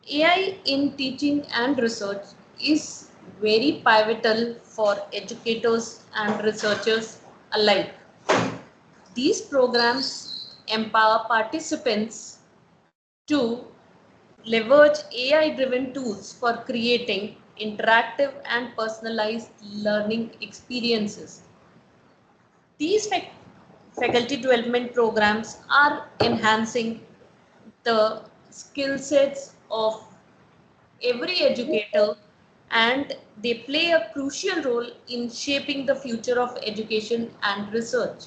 AI in teaching and research is very pivotal for educators and researchers alike. These programs empower participants to leverage AI-driven tools for creating interactive and personalized learning experiences. These faculty development programs are enhancing the skill sets of every educator, and they play a crucial role in shaping the future of education and research.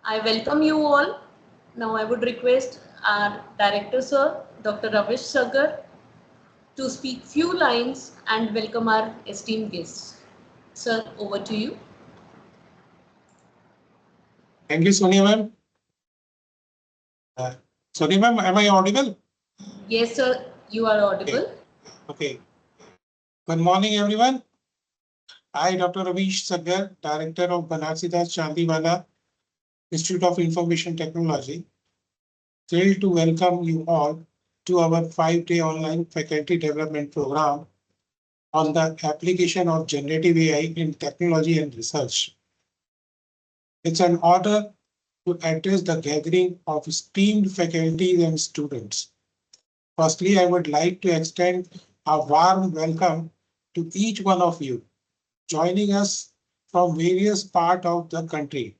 I welcome you all. Now I would request our director sir, Dr. Ravish Sagar, to speak few lines and welcome our esteemed guests. Sir, over to you. Thank you, Sonia ma'am. Uh, Sonia ma'am, am I audible? Yes, sir, you are audible. Okay. Good morning, everyone. I, Dr. Ravish Sagar, Director of Banarsidas Chandiwala Institute of Information Technology, thrilled to welcome you all to our 5-day online faculty development program on the application of generative AI in technology and research. It's an honor to address the gathering of esteemed faculty and students. Firstly, I would like to extend a warm welcome to each one of you joining us from various parts of the country.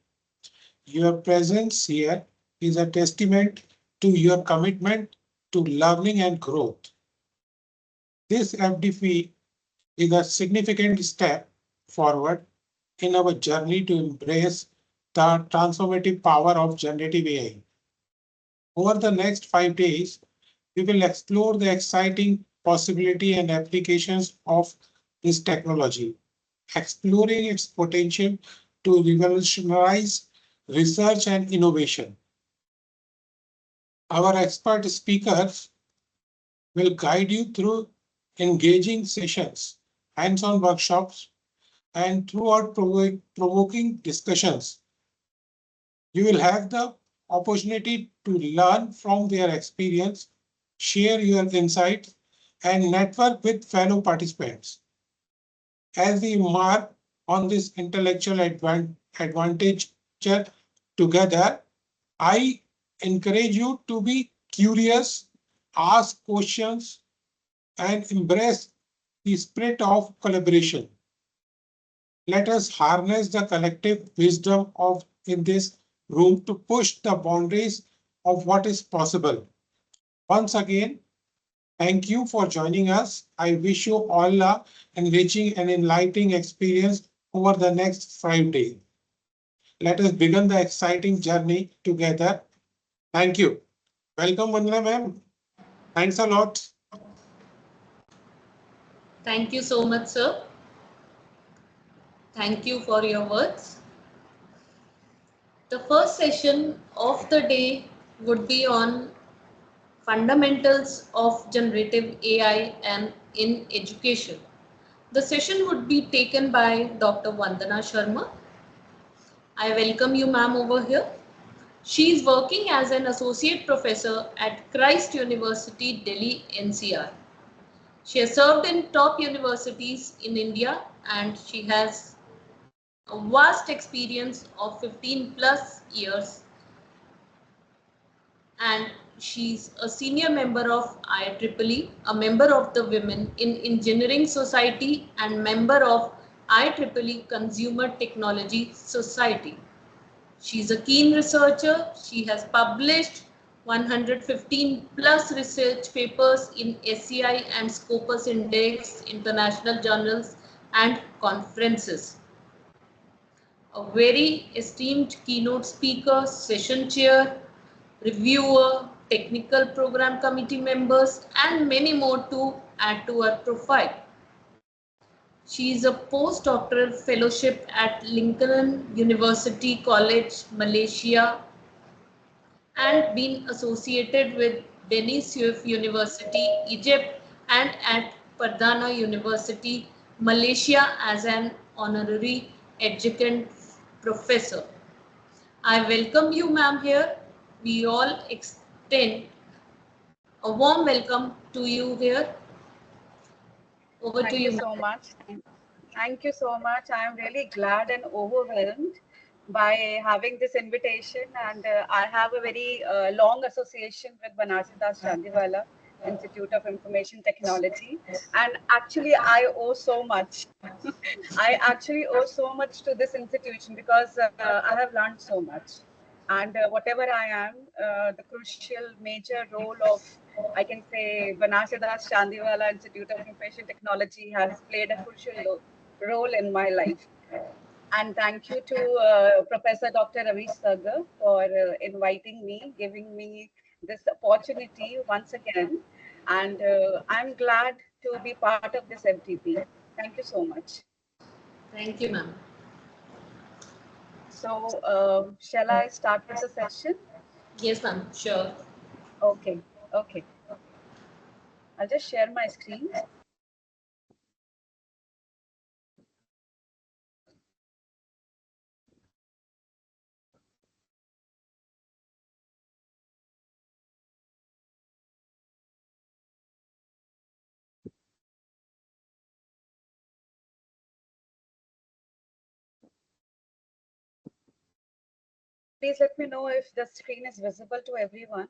Your presence here is a testament to your commitment to learning and growth. This FDP is a significant step forward in our journey to embrace the transformative power of generative AI. Over the next 5 days, we will explore the exciting possibility and applications of this technology, exploring its potential to revolutionize research and innovation. Our expert speakers will guide you through engaging sessions, hands-on workshops, and throughout provoking discussions. You will have the opportunity to learn from their experience, share your insights, and network with fellow participants. As we embark on this intellectual advantage together, I encourage you to be curious, ask questions, and embrace the spirit of collaboration. Let us harness the collective wisdom of in this room to push the boundaries of what is possible. Once again, thank you for joining us. I wish you all a enriching and enlightening experience over the next 5 days. Let us begin the exciting journey together. Thank you. Welcome, Vandana ma'am. Thanks a lot. Thank you so much, sir. Thank you for your words. The first session of the day would be on fundamentals of generative AI and in education. The session would be taken by Dr. Vandana Sharma. I welcome you, ma'am, over here. She is working as an associate professor at Christ University, Delhi, NCR. She has served in top universities in India and she has a vast experience of 15 plus years, and she's a senior member of IEEE, a member of the Women in Engineering Society and member of IEEE Consumer Technology Society. She's a keen researcher. She has published 115 plus research papers in SCI and Scopus Index international journals and conferences. A very esteemed keynote speaker, session chair, reviewer, technical program committee members, and many more to add to her profile. She is a postdoctoral fellowship at Lincoln University College, Malaysia, and been associated with Beni Suef University, Egypt, and at Perdana University, Malaysia as an honorary adjunct professor. I welcome you, ma'am, here. We all extend A warm welcome to you here. Over to Thank you, you so much. Thank you so much. I am really glad and overwhelmed by having this invitation, and I have a very long association with Banarsidas Chandiwala Institute of Information Technology, and actually I owe so much. I actually owe so much to this institution because I have learned so much, and whatever I am, the crucial major role of, I can say, Banarsidas Chandiwala Institute of Information Technology has played a crucial role in my life. And thank you to Professor Dr. Ravi Sagar for inviting me, giving me this opportunity once again. And I'm glad to be part of this FTP. Thank you so much. Thank you, ma'am. So, shall I start with the session? Yes, ma'am. Sure. Okay, okay. I'll just share my screen. Please let me know if the screen is visible to everyone.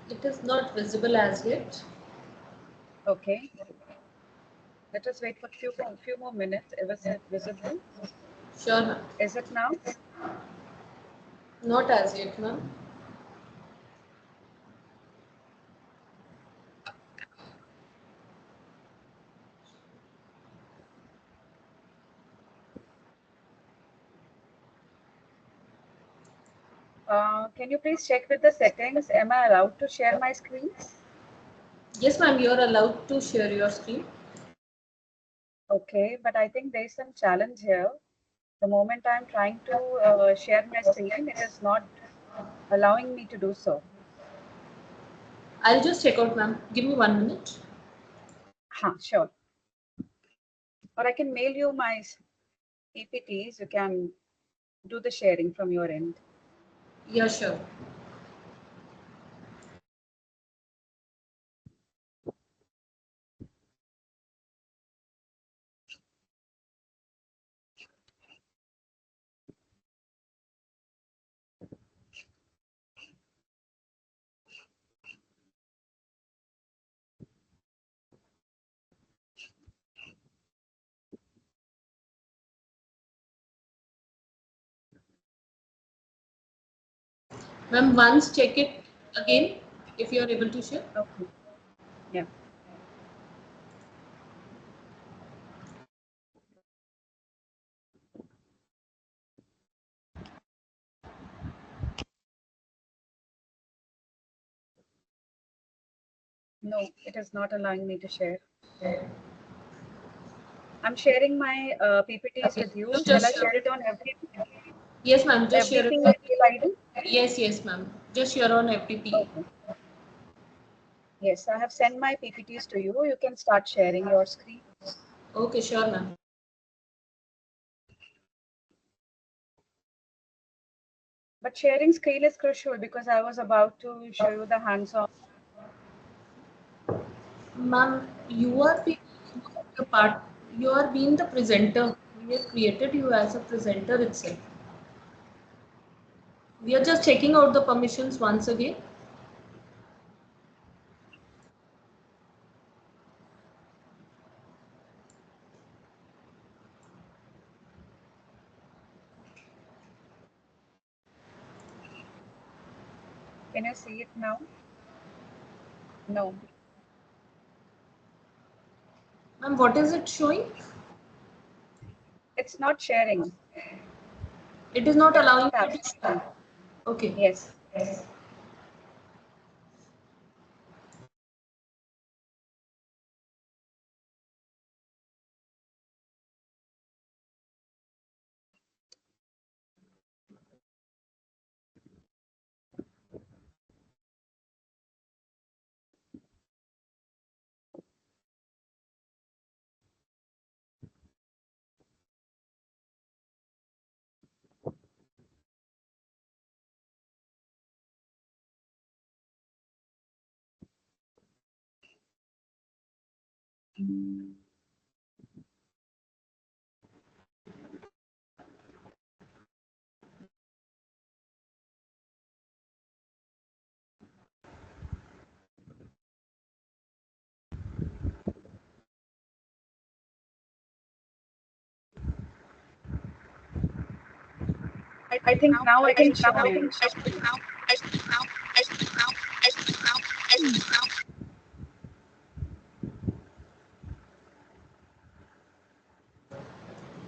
It is not visible as yet. Okay. Let us wait for a few more minutes. Is it visible? Sure, ma'am. Is it now? Not as yet, ma'am. Can you please check with the settings? Am I allowed to share my screen? Yes, ma'am. You are allowed to share your screen. Okay, but I think there is some challenge here. The moment I'm trying to share my screen, it is not allowing me to do so. I'll just check out, ma'am. Give me 1 minute. Sure. Or I can mail you my PPTs. You can do the sharing from your end. Yeah, sure. Ma'am, once check it again if you are able to share. Okay. Yeah. No, it is not allowing me to share. I'm sharing my PPTs with you. You Shall I just share it on yes, ma'am. Just share it. everything mail ID? Yes, yes, ma'am. Just share on FTP. Okay. Yes, I have sent my PPTs to you. You can start sharing your screen. Okay, sure, ma'am. But sharing screen is crucial because I was about to show you the hands-on. Ma'am, you are being the part. You are being the presenter. We have created you as a presenter itself. We are just checking out the permissions once again. Can you see it now? No. Ma'am, what is it showing? It's not sharing. It is not It's allowing not you to happening. share. Okay. Yes. I think now I can show you.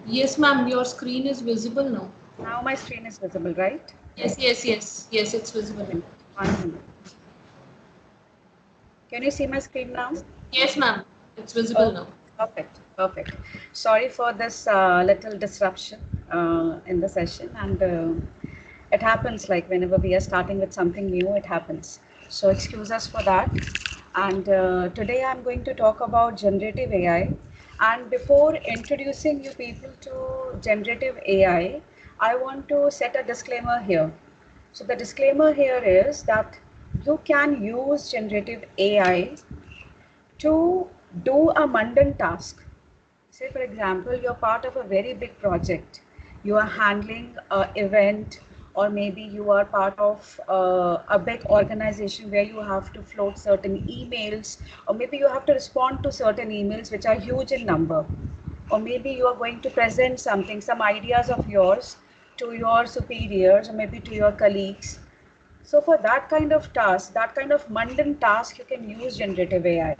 Yes, ma'am, your screen is visible now. Now my screen is visible, right? Yes, it's visible. 1 minute. Can you see my screen now? Yes, ma'am, it's visible now. Perfect, perfect. Sorry for this little disruption in the session, and it happens like whenever we are starting with something new, it happens. So excuse us for that. And today I'm going to talk about generative AI. And before introducing you people to generative AI, I want to set a disclaimer here. So the disclaimer here is that you can use generative AI to do a mundane task. Say, for example, you're part of a very big project. You are handling an event, or maybe you are part of a big organization where you have to float certain emails, or maybe you have to respond to certain emails which are huge in number. Or maybe you are going to present something, some ideas of yours to your superiors, or maybe to your colleagues. So for that kind of task, that kind of mundane task, you can use generative AI.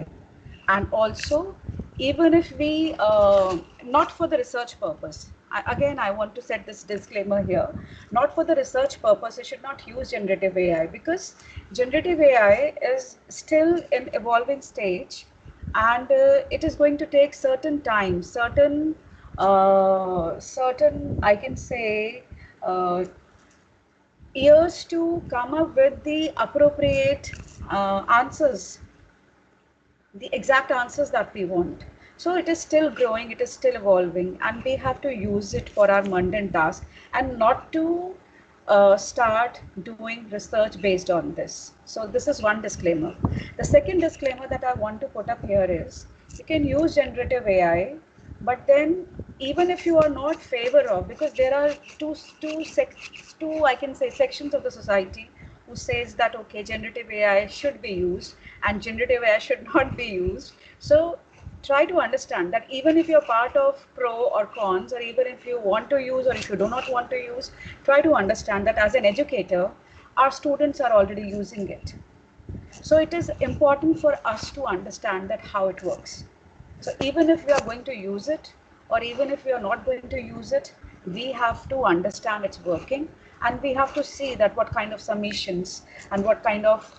And also, even if we, not for the research purpose, again, I want to set this disclaimer here, not for the research purpose, you should not use generative AI, because generative AI is still in evolving stage, and it is going to take certain time, certain, I can say, years to come up with the appropriate answers, the exact answers that we want. So it is still growing, it is still evolving, and we have to use it for our mundane task and not to start doing research based on this. So this is one disclaimer. The second disclaimer that I want to put up here is you can use generative AI, but then even if you are not favor of, because there are two I can say sections of the society who says that okay, generative AI should be used and generative AI should not be used. So try to understand that even if you're part of pro or cons, or even if you want to use or if you do not want to use, try to understand that as an educator, our students are already using it. So it is important for us to understand that how it works. So even if we are going to use it, or even if we are not going to use it, we have to understand it's working, and we have to see that what kind of submissions and what kind of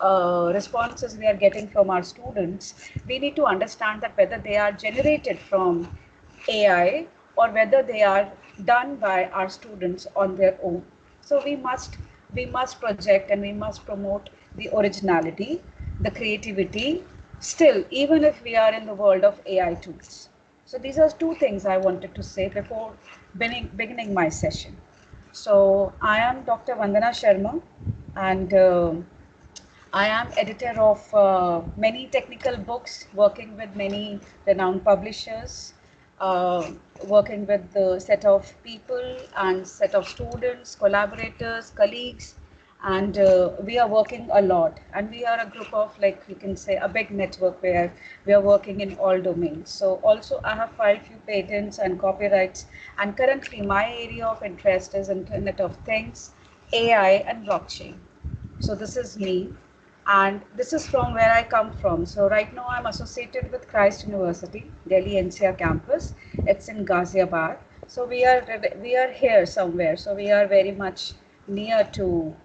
responses we are getting from our students. We need to understand that whether they are generated from AI or whether they are done by our students on their own. So we must project and we must promote the originality, the creativity, still, even if we are in the world of AI tools. So these are two things I wanted to say before beginning my session. So I am Dr. Vandana Sharma, and I am editor of many technical books, working with many renowned publishers, working with the set of people and set of students, collaborators, colleagues, and we are working a lot. And we are a group of, like you can say, a big network where we are working in all domains. So also I have filed few patents and copyrights, and currently my area of interest is Internet of Things, AI, and blockchain. So this is me, and this is from where I come from. So right now I'm associated with Christ University, Delhi NCR campus. It's in Ghaziabad. So we are here somewhere. So we are very much near to,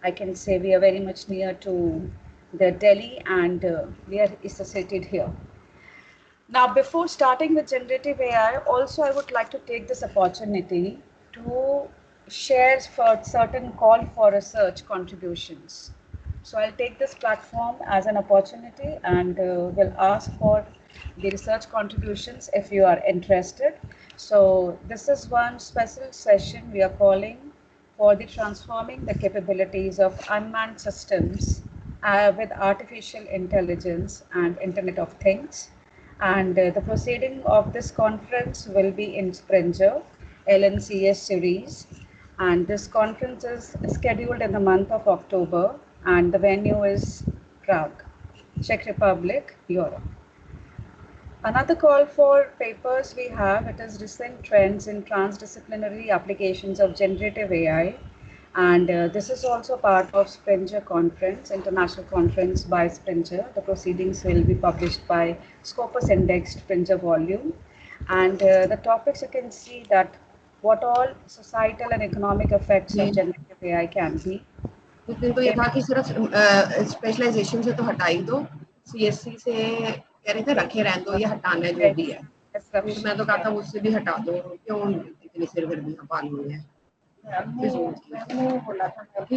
I can say we are very much near to the Delhi, and we are associated here. Now, before starting with generative AI, also I would like to take this opportunity to share for certain call for research contributions. So I'll take this platform as an opportunity and will ask for the research contributions if you are interested. So this is one special session we are calling for the transforming the capabilities of unmanned systems with artificial intelligence and Internet of Things. And the proceeding of this conference will be in Springer, LNCS series. And this conference is scheduled in the month of October, and the venue is Prague, Czech Republic, Europe. Another call for papers we have, it is recent trends in transdisciplinary applications of generative AI. And this is also part of Springer Conference, International Conference by Springer. The proceedings will be published by Scopus Indexed Springer volume. And the topics you can see that what all societal and economic effects of generative AI can be. उस दिन तो ये था कि सिर्फ specialisation से तो हटा ही दो, सीएससी से कह रहे थे रखे रहने दो, ये हटाना है जो भी है। तो मैं तो कहता हूँ उससे भी हटा दो, क्यों इतनी सिरदर्दियां पाली हुई है।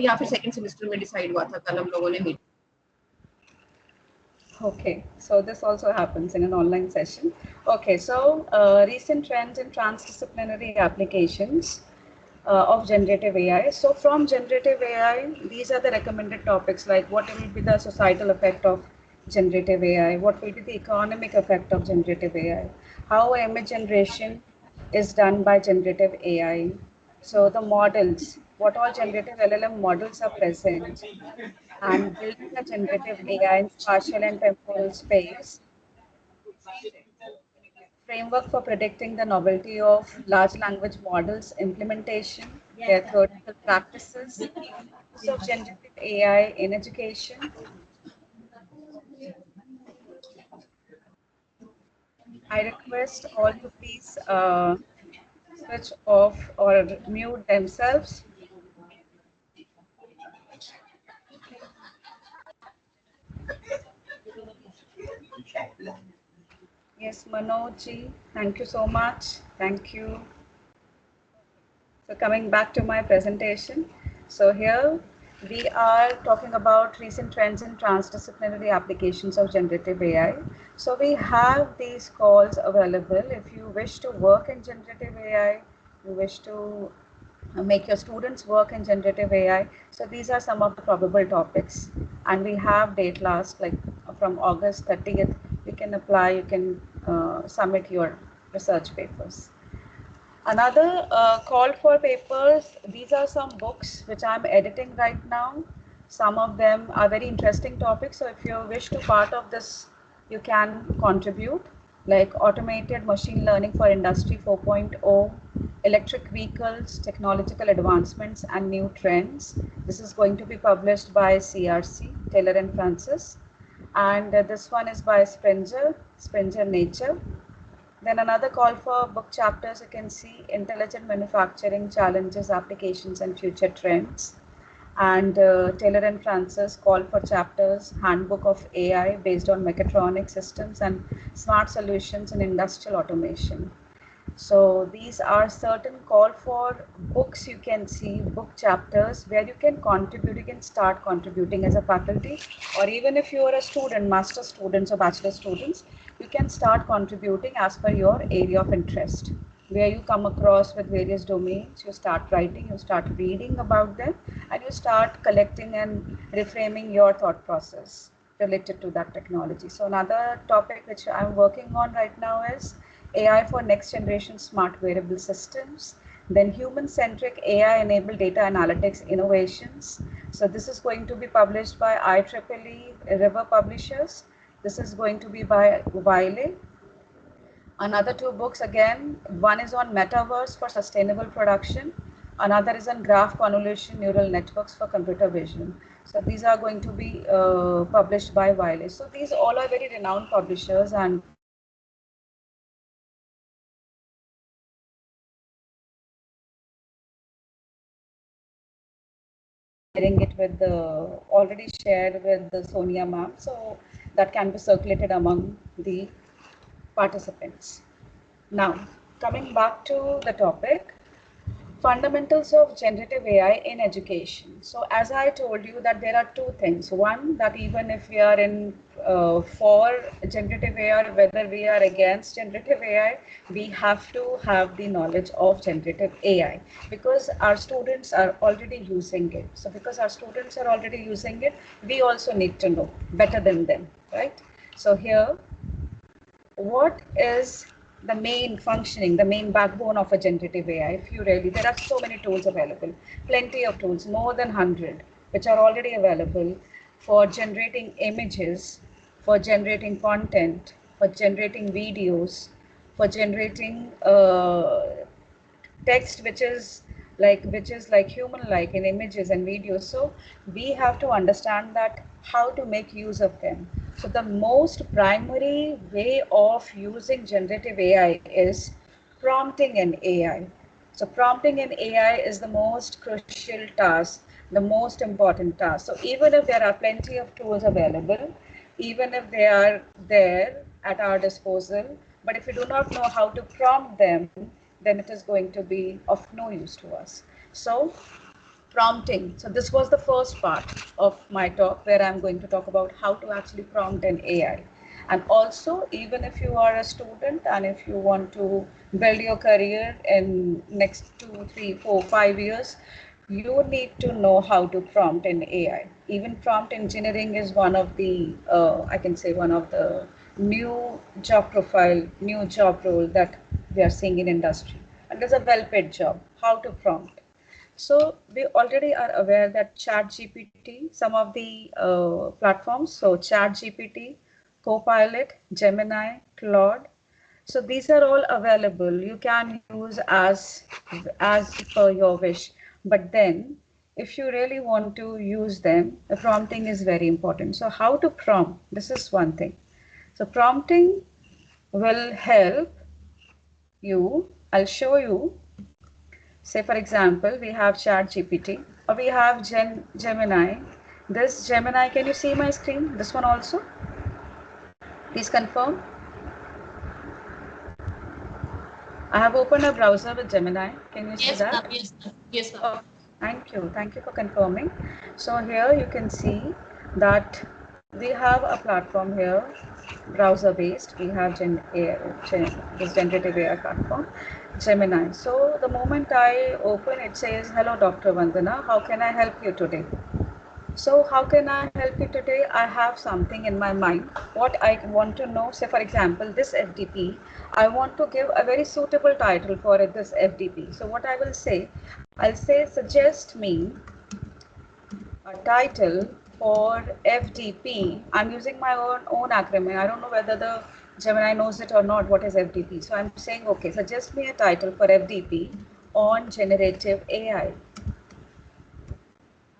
या फिर सेकंड सेमेस्टर में डिसाइड हुआ था, कल हम लोगों ने meet. Okay, so this also happens in an online session. Okay, so recent trends in transdisciplinary applications of generative AI. So from generative AI, these are the recommended topics, like what will be the societal effect of generative AI, what will be the economic effect of generative AI, how image generation is done by generative AI. So the models, what all generative LLM models are present, and building a generative AI in spatial and temporal space, framework for predicting the novelty of large language models implementation, their theoretical practices, use of generative AI in education. I request all to please switch off or mute themselves. Yes, Manoj, thank you so much. Thank you. So coming back to my presentation. So here we are talking about recent trends in transdisciplinary applications of generative AI. So we have these calls available. If you wish to work in generative AI, you wish to make your students work in generative AI. So these are some of the probable topics. And we have date last, like from August 30th, you can apply, you can submit your research papers. Another call for papers, these are some books which I'm editing right now. Some of them are very interesting topics. So if you wish to part of this, you can contribute, like automated machine learning for industry 4.0, electric vehicles, technological advancements and new trends. This is going to be published by CRC, Taylor and Francis. And this one is by Springer Nature. Then another call for book chapters, you can see intelligent manufacturing challenges, applications and future trends. And Taylor and Francis call for chapters, handbook of AI based on mechatronic systems and smart solutions in industrial automation. So these are certain call for books, you can see book chapters where you can contribute, you can start contributing as a faculty, or even if you are a student, master students or bachelor students, you can start contributing as per your area of interest. Where you come across with various domains, you start writing, you start reading about them, and you start collecting and reframing your thought process related to that technology. So another topic which I'm working on right now is AI for next generation smart wearable systems, then human-centric AI-enabled data analytics innovations. So this is going to be published by IEEE River Publishers. This is going to be by Wiley. Another two books again, one is on metaverse for sustainable production. Another is on graph convolution neural networks for computer vision. So these are going to be published by Wiley. So these all are very renowned publishers, and sharing it with the, already shared with the Sonia ma'am, so that can be circulated among the participants. Now, coming back to the topic, fundamentals of generative AI in education. So as I told you that there are two things. One, that even if we are in for generative AI, or whether we are against generative AI, we have to have the knowledge of generative AI because our students are already using it. So because our students are already using it, we also need to know better than them, right? So here, what is the main functioning, the main backbone of a generative AI? If you really, there are so many tools available, plenty of tools, more than 100, which are already available for generating images, for generating content, for generating videos, for generating text which is like human like in images and videos. So we have to understand that how to make use of them. So the most primary way of using generative AI is prompting an AI. So prompting an AI is the most crucial task, the most important task. So even if there are plenty of tools available, even if they are there at our disposal, but if we do not know how to prompt them, then it is going to be of no use to us. So prompting. So this was the first part of my talk where I'm going to talk about how to actually prompt an AI. And also, even if you are a student and if you want to build your career in next 2, 3, 4, 5 years, you need to know how to prompt an AI. Even prompt engineering is one of the, I can say one of the new job profile, new job role that we are seeing in industry. And there's a well-paid job, how to prompt. So we already are aware that ChatGPT, some of the platforms, so ChatGPT, Copilot, Gemini, Claude. So these are all available. You can use as per your wish. But then if you really want to use them, the prompting is very important. So how to prompt? This is one thing. So prompting will help you. I'll show you. Say for example, we have ChatGPT or we have Gemini. This Gemini, can you see my screen? This one also? Please confirm. I have opened a browser with Gemini. Can you see that? Yes, yes, oh, thank you for confirming. So here you can see that we have a platform here, browser based. We have this generative AI platform, Gemini. So the moment I open, it says, "Hello, Dr. Vandana. How can I help you today?" So how can I help you today? I have something in my mind. What I want to know, say for example, this FDP, I want to give a very suitable title for this FDP. So what I will say, I'll say, suggest me a title for FDP. I'm using my own acronym. I don't know whether the Gemini knows it or not, what is FDP. So I'm saying, okay, suggest me a title for FDP on generative AI.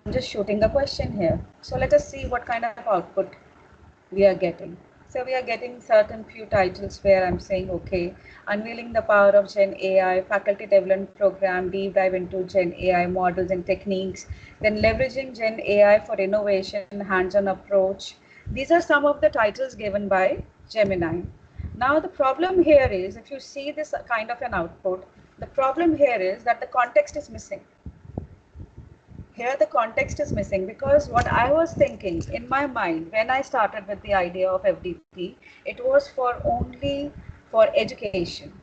I'm just shooting a question here. So let us see what kind of output we are getting. So we are getting certain few titles where I'm saying, okay, unveiling the power of Gen AI, faculty development program, deep dive into Gen AI models and techniques, then leveraging Gen AI for innovation, hands-on approach. These are some of the titles given by Gemini. Now the problem here is, if you see this kind of an output, the problem here is that the context is missing. Here the context is missing, because what I was thinking in my mind when I started with the idea of FDP, it was only for education.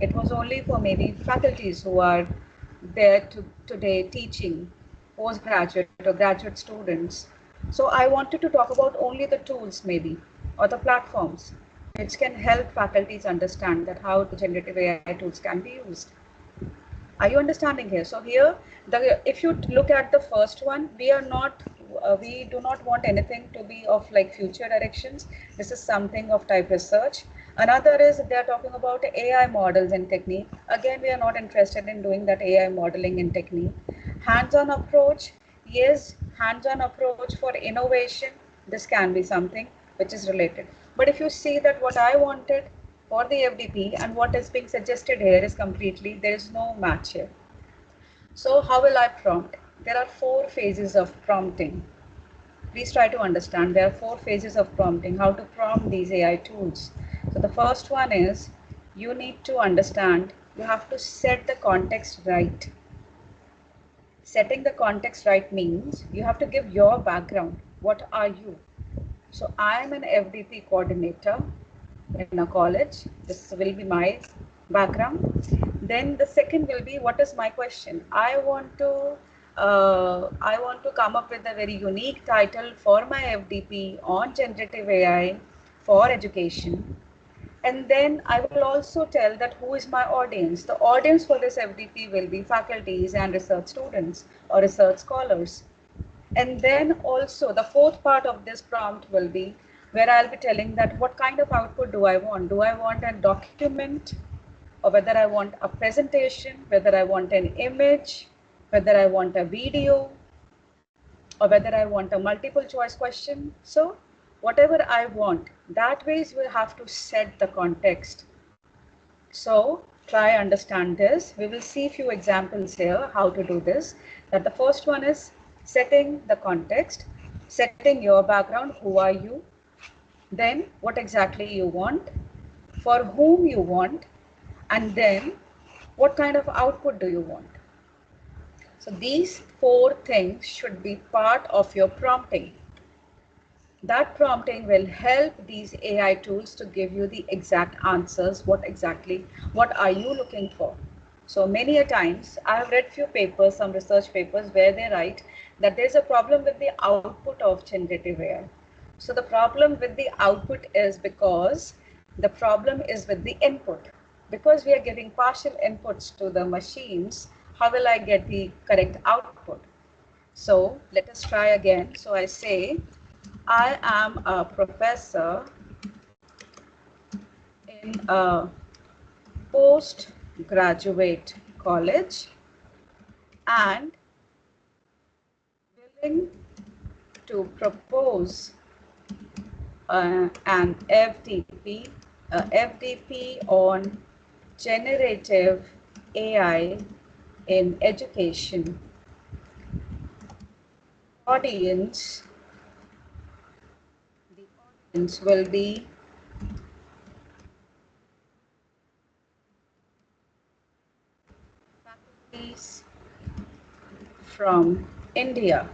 It was only for maybe faculties who are there today teaching postgraduate or graduate students. So I wanted to talk about only the tools maybe, or the platforms which can help faculties understand that how the generative AI tools can be used. Are you understanding here? So here, if you look at the first one, we do not want anything to be of like future directions. This is something of type research. Another is they are talking about AI models and technique. Again, we are not interested in doing that AI modeling and technique. Hands-on approach, yes, hands-on approach for innovation. This can be something which is related. But if you see that what I wanted for the FDP and what is being suggested here is completely, there is no match here. So how will I prompt? There are 4 phases of prompting. Please try to understand there are 4 phases of prompting, how to prompt these AI tools. So the first one is, you need to understand, you have to set the context right. Setting the context right means you have to give your background. What are you? So I am an FDP coordinator in a college. This will be my background. Then the second will be, what is my question? I want to come up with a very unique title for my FDP on generative AI for education. And then I will also tell that who is my audience. The audience for this FDP will be faculties and research students or research scholars. And then also the fourth part of this prompt will be where I'll be telling that what kind of output do I want? Do I want a document, or whether I want a presentation, whether I want an image, whether I want a video, or whether I want a multiple choice question. So whatever I want, that way we'll have to set the context. So try understand this. We will see a few examples here how to do this. That the first one is setting the context, setting your background, who are you, then what exactly you want, for whom you want, and then what kind of output do you want. So these four things should be part of your prompting. That prompting will help these AI tools to give you the exact answers, what are you looking for. So many a times I have read few papers, some research papers where they write that there's a problem with the output of generative AI. So the problem with the output is because the problem is with the input. Because we are giving partial inputs to the machines, how will I get the correct output? So let us try again. So I say, I am a professor in a postgraduate college and willing to propose an FDP on generative AI in education. The audience will be faculties from India,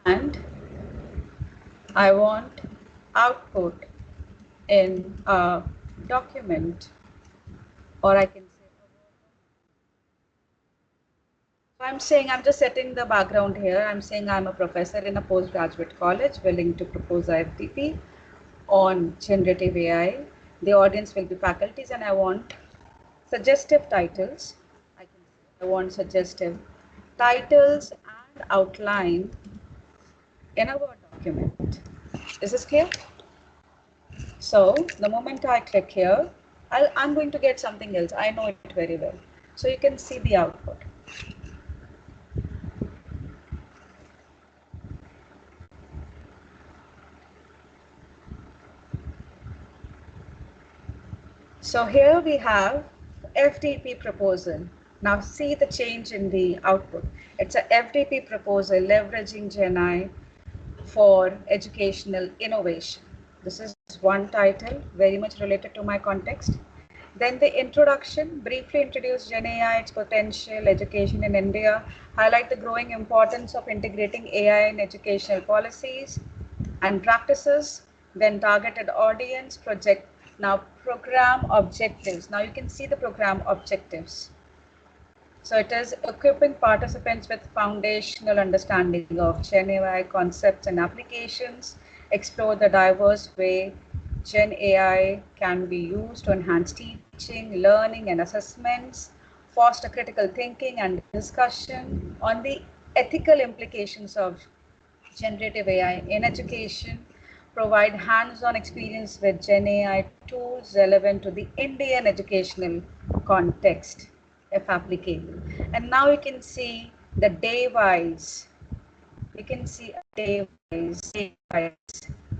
and I want output in a document, or I can say, so I'm saying, I'm just setting the background here. I'm saying I'm a professor in a postgraduate college willing to propose a FDP on generative AI. The audience will be faculties, and I want suggestive titles. I want suggestive titles and outline in a Word document. Is this clear? So the moment I click here, I'm going to get something else. I know it very well. So you can see the output. So here we have FDP proposal. Now see the change in the output. It's a FDP proposal leveraging GenAI for educational innovation. This is one title, very much related to my context. Then the introduction, briefly introduce GenAI, its potential, education in India, highlight the growing importance of integrating AI in educational policies and practices, then targeted audience, project. Now program objectives. Now you can see the program objectives. So it is equipping participants with foundational understanding of GenAI concepts and applications, explore the diverse way GenAI can be used to enhance teaching, learning, and assessments, foster critical thinking and discussion on the ethical implications of generative AI in education, provide hands-on experience with GenAI tools relevant to the Indian educational context, if applicable. And now you can see the day-wise, you can see a day-wise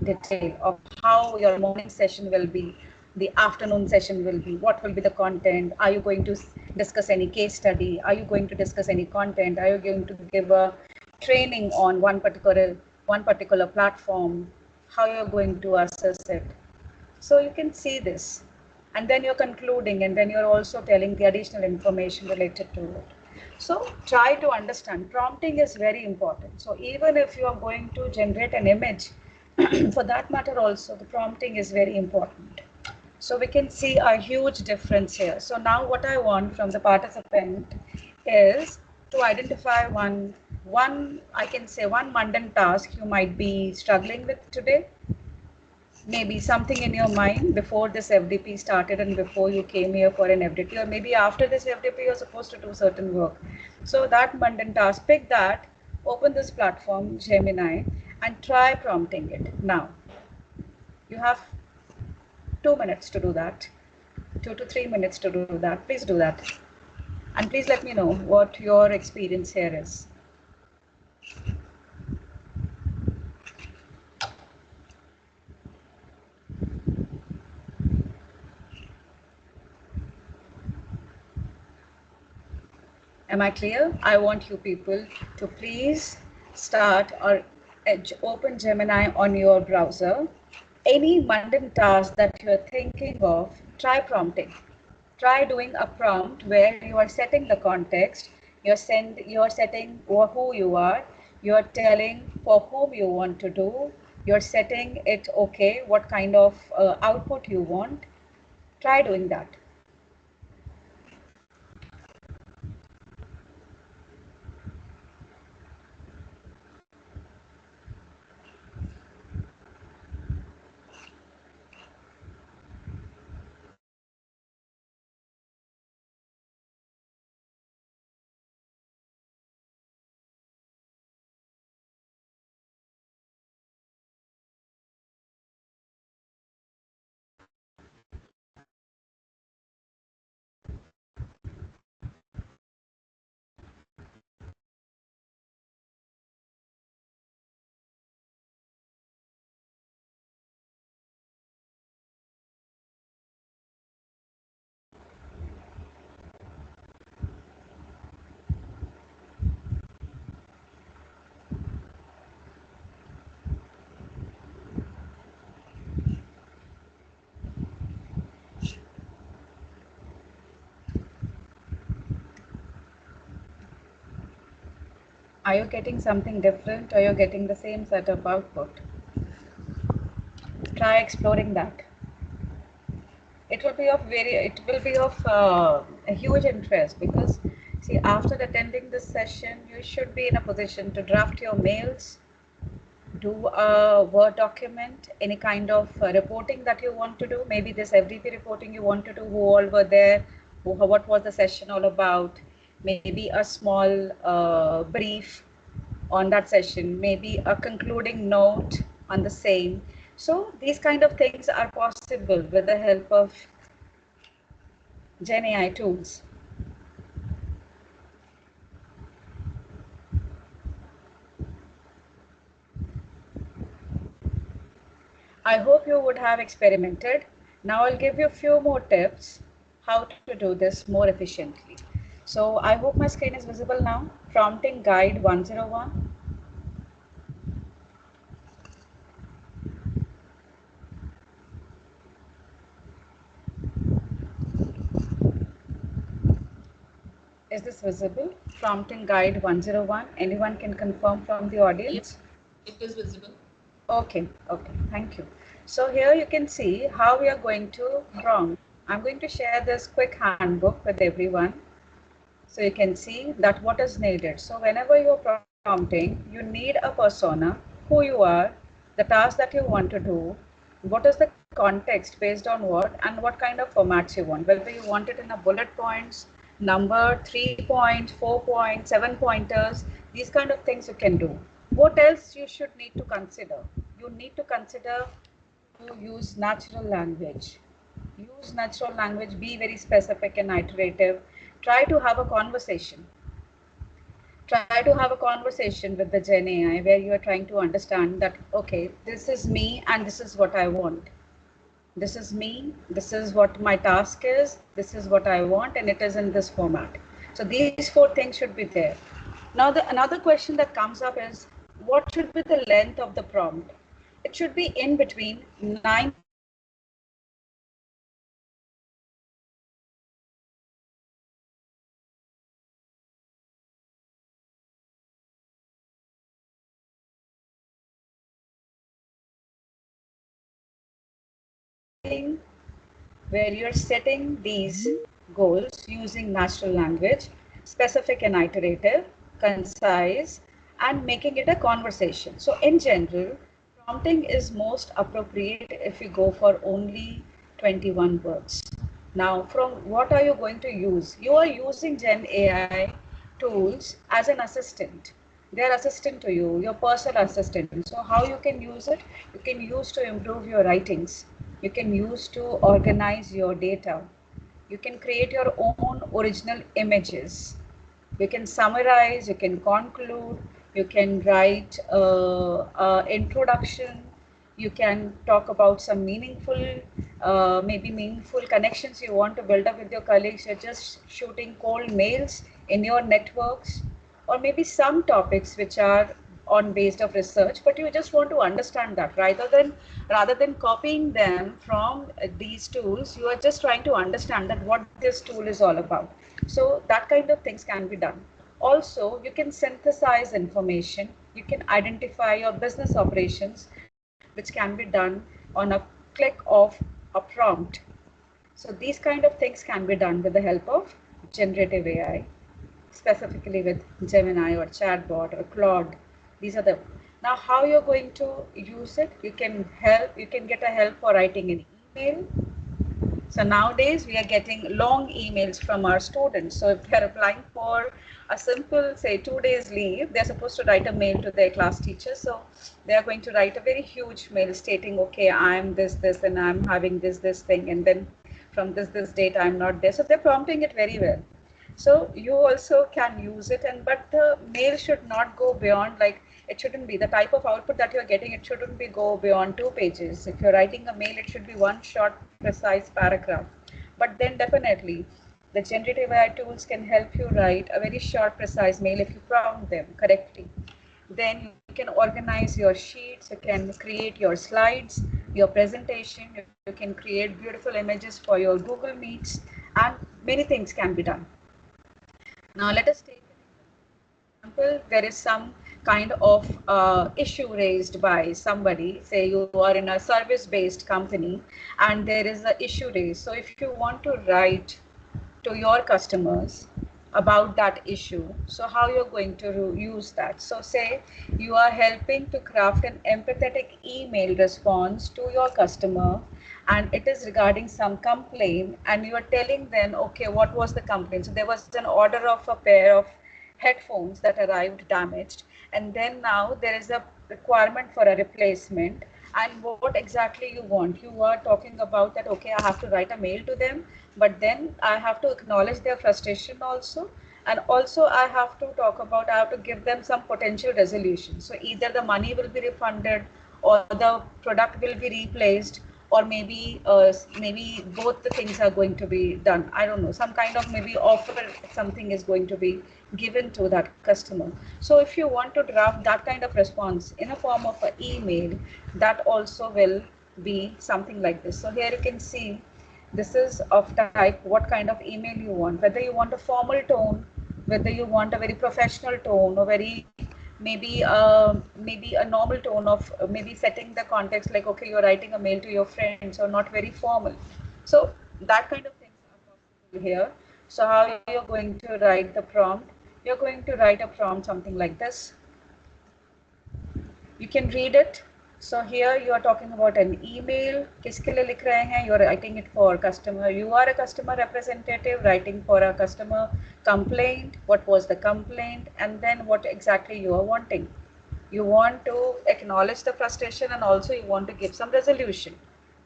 detail of how your morning session will be, the afternoon session will be, what will be the content, are you going to discuss any case study, are you going to discuss any content, are you going to give a training on one particular platform, how you're going to assess it. So you can see this, and then you're concluding, and then you're also telling the additional information related to it. So try to understand, prompting is very important. So even if you are going to generate an image, for that matter also, the prompting is very important. So we can see a huge difference here. So now what I want from the participant is to identify one I can say one mundane task you might be struggling with today. maybe something in your mind before this FDP started and before you came here for an FDP, or maybe after this FDP you're supposed to do certain work. So that mundane task, pick that, open this platform, Gemini, and try prompting it. Now, you have 2 minutes to do that, 2 to 3 minutes to do that. Please do that. And please let me know what your experience here is. Am I clear? I want you people to please start or open Gemini on your browser. Any mundane task that you're thinking of, try prompting. Try doing a prompt where you are setting the context, you're setting who you are, you're telling for whom you want to do, you're setting it okay, what kind of output you want. Try doing that. Are you getting something different, or you're getting the same set of output? Try exploring that. It will be of a huge interest, because see, after attending this session, you should be in a position to draft your mails, do a Word document, any kind of reporting that you want to do. Maybe this FDP reporting you want to do, who all were there, what was the session all about, maybe a small brief on that session, maybe a concluding note on the same. So these kind of things are possible with the help of Gen AI tools. I hope you would have experimented. Now I'll give you a few more tips how to do this more efficiently. So I hope my screen is visible now. Prompting Guide 101. Is this visible? Prompting Guide 101. Anyone can confirm from the audience? It is visible. Okay, thank you. So here you can see how we are going to prompt. I'm going to share this quick handbook with everyone, so you can see that what is needed. So whenever you're prompting, you need a persona, who you are, the task that you want to do, what is the context based on what, and what kind of formats you want, whether you want it in a bullet points, number, 3 points, 4 points, 7 pointers, these kind of things you can do. What else you should need to consider? You need to consider to use natural language. Use natural language, be very specific and iterative. Try to have a conversation. Try to have a conversation with the Gen AI where you are trying to understand that, okay, this is me and this is what I want. This is me, this is what my task is, this is what I want, and it is in this format. So these 4 things should be there. Now, another question that comes up is, what should be the length of the prompt? It should be in between 9 where you're setting these goals using natural language, specific and iterative, concise, and making it a conversation. So in general, prompting is most appropriate if you go for only 21 words. Now, from what are you going to use? You are using Gen AI tools as an assistant. They are assistant to you, your personal assistant. So how you can use it? You can use to improve your writings. You can use to organize your data. You can create your own original images. You can summarize, you can conclude, you can write introduction, you can talk about some meaningful, maybe meaningful connections you want to build up with your colleagues. You're just shooting cold mails in your networks, or maybe some topics which are on based of research, but you just want to understand that rather than copying them from these tools, you are just trying to understand that what this tool is all about. So that kind of things can be done. Also, you can synthesize information. You can identify your business operations, which can be done on a click of a prompt. So these kind of things can be done with the help of generative AI, specifically with Gemini or Chatbot or Claude. These are the, now how you're going to use it, you can get a help for writing an email. So nowadays we are getting long emails from our students. So if they're applying for a simple, say 2 days leave, they're supposed to write a mail to their class teacher. So they are going to write a very huge mail stating, okay, I'm this, and I'm having this thing. And then from this date, I'm not there. So they're prompting it very well. So you also can use it, but the mail should not go beyond, like, it shouldn't be the type of output that you're getting. It shouldn't be go beyond 2 pages. If you're writing a mail, it should be one short, precise paragraph. But then definitely the generative AI tools can help you write a very short, precise mail if you prompt them correctly. Then you can organize your sheets, you can create your slides, your presentation, you can create beautiful images for your Google Meets, and many things can be done. Now let us take an example. There is some kind of issue raised by somebody. Say you are in a service-based company and there is an issue raised. So if you want to write to your customers about that issue, so how you're going to use that? So say you are helping to craft an empathetic email response to your customer, and it is regarding some complaint, and you are telling them, okay, what was the complaint? So there was an order of a pair of headphones that arrived damaged, and then now there is a requirement for a replacement. And what exactly you want? You are talking about that, okay, I have to write a mail to them, but then I have to acknowledge their frustration also. And also I have to talk about, I have to give them some potential resolution. So either the money will be refunded or the product will be replaced, or maybe both the things are going to be done. I don't know, some kind of maybe offer, something is going to be given to that customer. So if you want to draft that kind of response in a form of an email, that also will be something like this. So here you can see this is of type what kind of email you want, whether you want a formal tone, whether you want a very professional tone, or very maybe a normal tone of maybe setting the context, like, okay, you're writing a mail to your friends, or not very formal. So that kind of things are possible here. So how you're going to write the prompt? You're going to write a prompt something like this. You can read it. So here you are talking about an email. किसके लिए लिख रहे हैं? You are writing it for customer. You are a customer representative writing for a customer complaint. What was the complaint? And then what exactly you are wanting? You want to acknowledge the frustration, and also you want to give some resolution.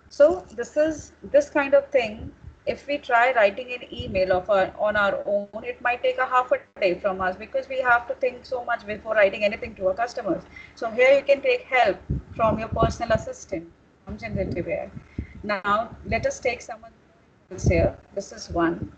So this kind of thing. If we try writing an email on our own, it might take a half a day from us, because we have to think so much before writing anything to our customers. So here you can take help from your personal assistant, from generative AI. Now let us take some examples here. This is one.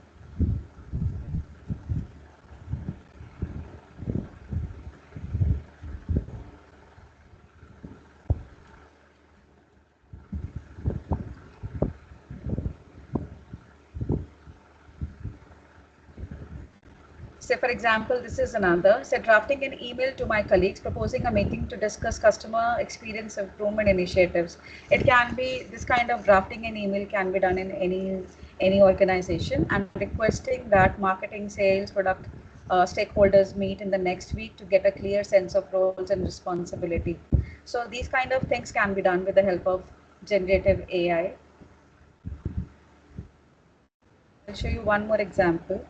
Say, for example, this is another. Say, drafting an email to my colleagues proposing a meeting to discuss customer experience improvement initiatives. It can be, this kind of drafting an email can be done in any organization, and requesting that marketing, sales, product stakeholders meet in the next week to get a clear sense of roles and responsibility. So these kind of things can be done with the help of generative AI. I'll show you one more example.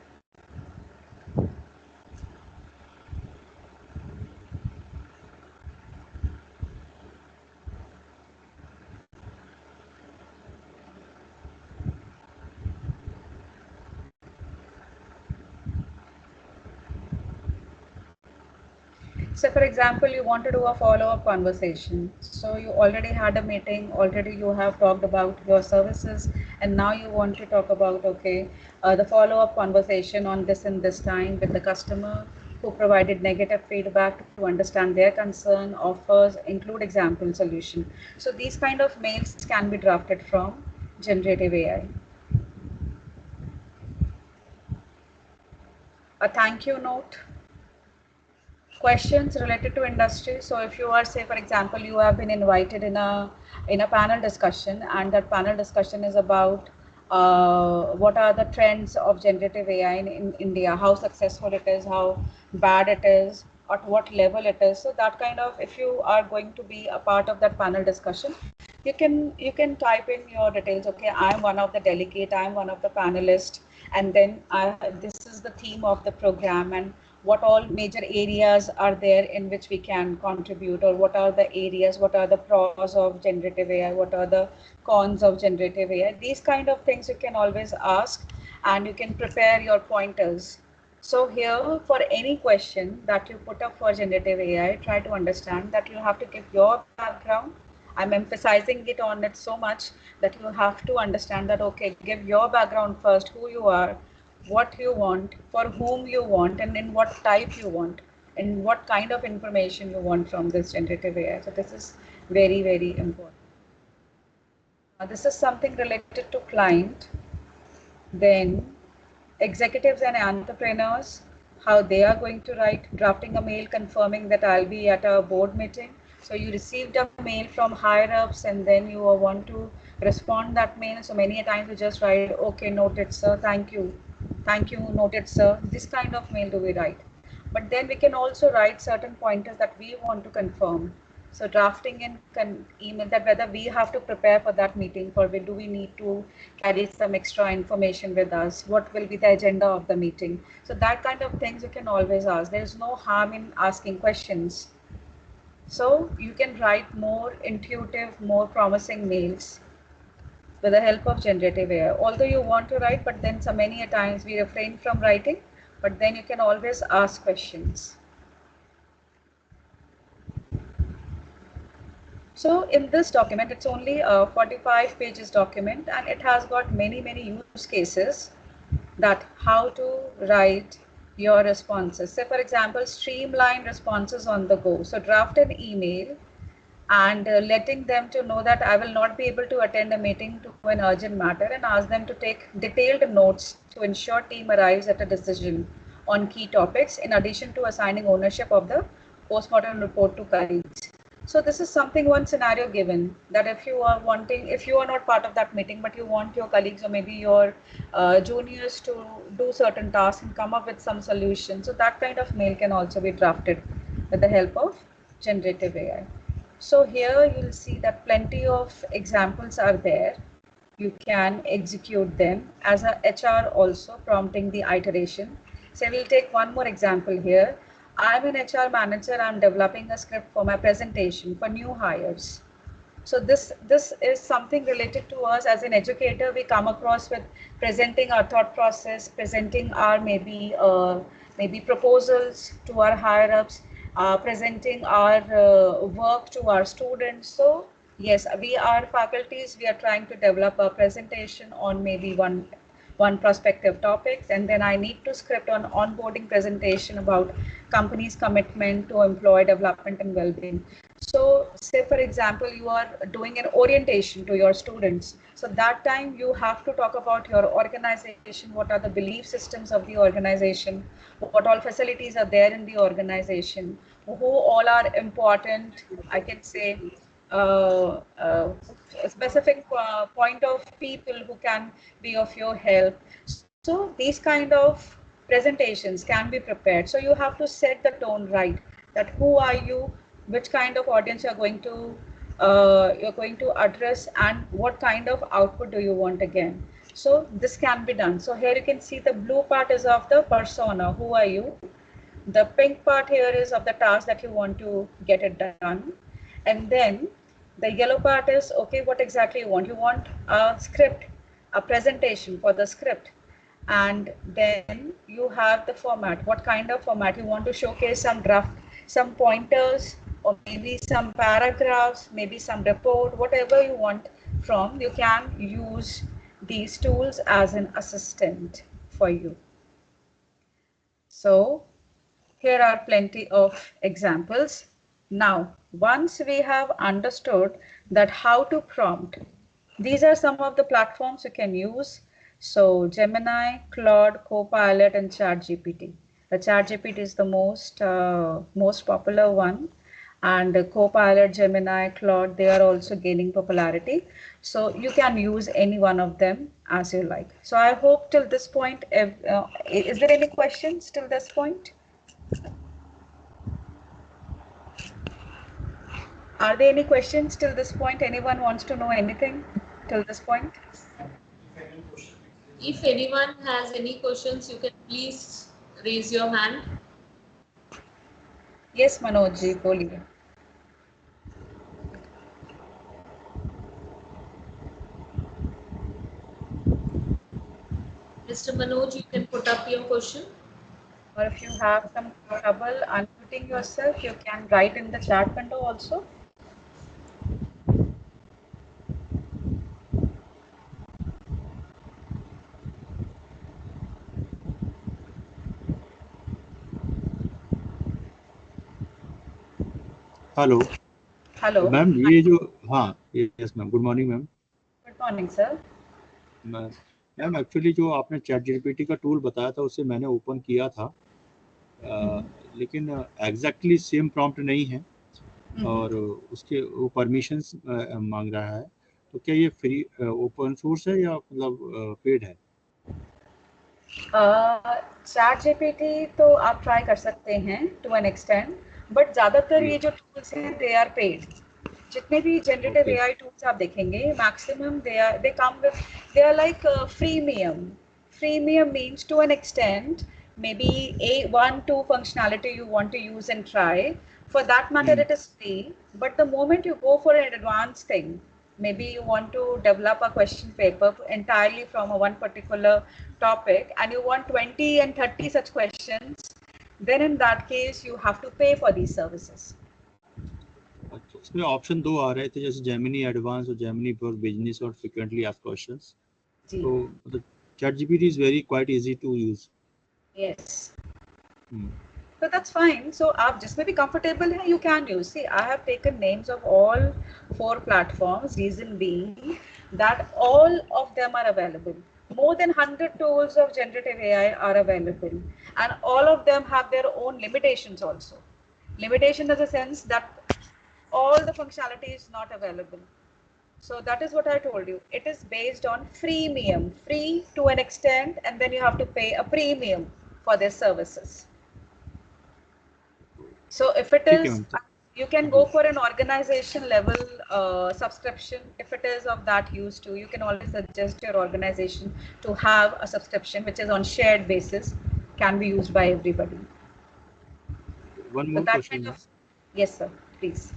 So for example, you want to do a follow-up conversation. So you already had a meeting, already you have talked about your services, and now you want to talk about, okay, the follow-up conversation on this and this time with the customer who provided negative feedback to understand their concern, offers, include example solution. So these kind of mails can be drafted from generative AI. A thank you note. Questions related to industry. So if you are, say for example, you have been invited in a panel discussion, and that panel discussion is about what are the trends of generative AI in India, how successful it is, how bad it is, at what level it is. So that kind of, if you are going to be a part of that panel discussion, you can type in your details. Okay, I'm one of the delegate, I'm one of the panelists, and then this is the theme of the program, and what all major areas are there in which we can contribute, or what are the areas, what are the pros of generative AI, what are the cons of generative AI. These kind of things you can always ask, and you can prepare your pointers. So here, for any question that you put up for generative AI, try to understand that you have to give your background. I'm emphasizing it on it so much that you have to understand that, okay, give your background first, who you are, what you want, for whom you want, and in what type you want, and what kind of information you want from this generative AI. So this is very, very important. This is something related to client. Then executives and entrepreneurs, how they are going to write, drafting a mail confirming that I'll be at a board meeting. So you received a mail from higher ups, and then you want to respond that mail. So many a times you just write, okay, noted sir, thank you, noted sir. This kind of mail do we write. But then we can also write certain pointers that we want to confirm. So drafting in email that whether we have to prepare for that meeting, or do we need to carry some extra information with us, what will be the agenda of the meeting. So that kind of things you can always ask. There is no harm in asking questions. So you can write more intuitive, more promising mails with the help of generative AI. Although you want to write, but then so many a times we refrain from writing, but then you can always ask questions. So in this document, it's only a 45 pages document, and it has got many, many use cases that how to write your responses. Say for example, streamline responses on the go. So draft an email and letting them to know that I will not be able to attend a meeting to an urgent matter, and ask them to take detailed notes to ensure team arrives at a decision on key topics, in addition to assigning ownership of the postmortem report to colleagues. So this is something, one scenario given, that if you are wanting, if you are not part of that meeting, but you want your colleagues or maybe your juniors to do certain tasks and come up with some solution. So that kind of mail can also be drafted with the help of generative AI. So here you'll see that plenty of examples are there. You can execute them as a HR also, prompting the iteration. So we'll take one more example here. I'm an HR manager. I'm developing a script for my presentation for new hires. So this is something related to us as an educator. We come across with presenting our thought process, presenting our maybe proposals to our higher ups, presenting our work to our students. So yes, we are faculties. We are trying to develop a presentation on maybe one prospective topics, and then I need to script on onboarding presentation about company's commitment to employee development and well-being. So say for example, you are doing an orientation to your students. So that time you have to talk about your organization, what are the belief systems of the organization, what all facilities are there in the organization, who all are important, I can say, a specific point of people who can be of your help. So these kind of presentations can be prepared. So you have to set the tone right, that who are you, which kind of audience you're going to address, and what kind of output do you want again. So this can be done. So here you can see the blue part is of the persona, who are you. The pink part here is of the task that you want to get it done. And then the yellow part is, okay, what exactly you want. You want a script, a presentation for the script. And then you have the format, what kind of format you want to showcase, some draft, some pointers, or maybe some paragraphs, maybe some report, whatever you want from, you can use these tools as an assistant for you. So here are plenty of examples. Now, once we have understood that how to prompt, these are some of the platforms you can use. So Gemini, Claude, Copilot, and ChatGPT. The ChatGPT is the most popular one, and Copilot, Gemini, Claude, they are also gaining popularity. So you can use any one of them as you like. So I hope till this point, is there any questions till this point? Are there any questions till this point? Anyone wants to know anything till this point? If anyone has any questions, you can please raise your hand. Yes, Manoj ji, boliye. Mr. Manoj, you can put up your question. Or if you have some trouble unmuting yourself, you can write in the chat window also. Hello hello ma'am, ये जो yes ma'am, good morning ma'am. Good morning sir. Ma'am actually जो आपने chat GPT का tool बताया था उसे मैंने open किया था, लेकिन एग्जैक्टली सेम प्रॉम्प्ट नहीं है और उसके वो परमिशंस मांग रहा है. तो क्या ये फ्री ओपन सोर्स है या मतलब पेड है? चैट जीपीटी तो आप ट्राई कर सकते हैं टू एन एक्सटेंट, बट ज्यादातर ये जो टूल्स हैं दे आर पेड. जितने भी जनरेटिव एआई टूल्स आप देखेंगे, maximum they come with, they are like freemium. Freemium means to an extent maybe one, two functionality you want to use and try. For that matter, it is free. But the moment you go for an advanced thing, maybe you want to develop a question paper entirely from one particular topic, and you want 20 and 30 such questions, then in that case you have to pay for these services. इसमें option दो आ रहे थे, जैसे Gemini advance और Gemini for business और frequently asked questions. तो मतलब ChatGPT is very quite easy to use. Yes, so that's fine. So आप जिसमें भी comfortable है, you can use. See, I have taken names of all 4 platforms, reason being that all of them are available. More than 100 tools of generative AI are available, and all of them have their own limitations also. Limitation in the sense that all the functionality is not available. So that is what I told you. It is based on freemium, free to an extent, and then you have to pay a premium for their services. So if it is, you can go for an organization level subscription. If it is of that use too, you can always suggest your organization to have a subscription which is on shared basis, can be used by everybody. One more question. Yes, sir. Please.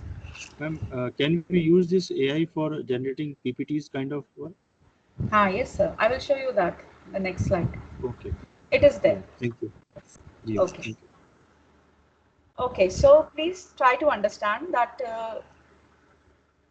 Ma'am, can we use this AI for generating PPTs kind of one? Yes, sir. I will show you that in the next slide. Okay. It is there. Thank you. Yes, okay. Thank you. Okay, so please try to understand that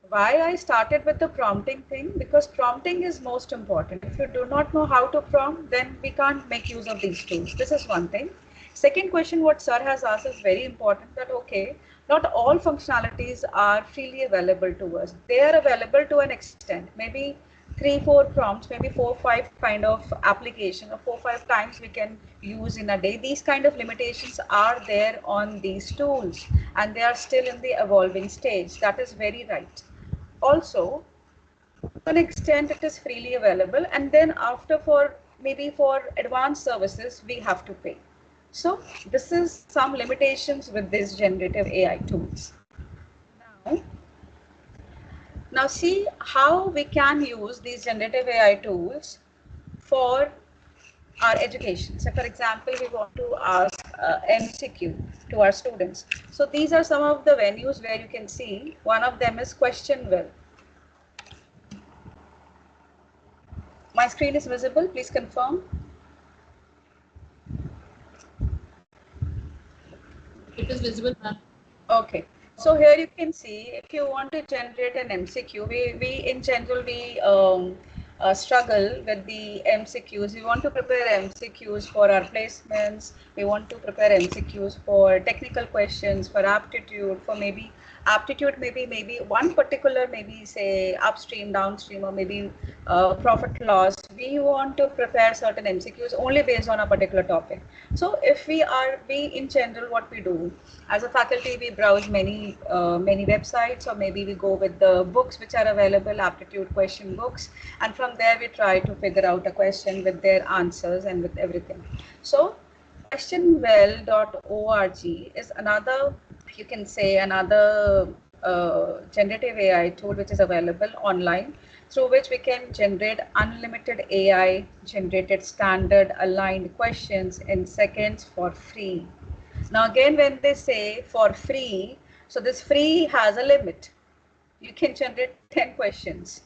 why I started with the prompting thing, because prompting is most important. If you do not know how to prompt, then we can't make use of these tools. This is one thing. Second question, what sir has asked is very important, that okay, not all functionalities are freely available to us. They are available to an extent, maybe 3-4 prompts, maybe 4-5 kind of application, or 4-5 times we can use in a day. These kind of limitations are there on these tools, and they are still in the evolving stage. That is very right. Also, to an extent it is freely available, and then after maybe for advanced services we have to pay. So this is some limitations with these generative AI tools. Now see how we can use these generative AI tools for our education. So for example, we want to ask MCQ to our students. So these are some of the venues where you can see. One of them is Questionwell. My screen is visible, please confirm. It is visible, ma'am. Okay. So here you can see, if you want to generate an MCQ, we in general, we struggle with the MCQs. We want to prepare MCQs for our placements. We want to prepare MCQs for technical questions, for aptitude, for maybe aptitude, maybe one particular, maybe say upstream, downstream, or maybe profit loss. We want to prepare certain MCQs only based on a particular topic. So if we in general, what we do as a faculty, we browse many websites, or maybe we go with the books which are available, aptitude question books, and from there we try to figure out a question with their answers and with everything. So questionwell.org is another, you can say, another generative AI tool which is available online, through which we can generate unlimited AI generated standard aligned questions in seconds for free. Now again, when they say for free, so this free has a limit. You can generate 10 questions.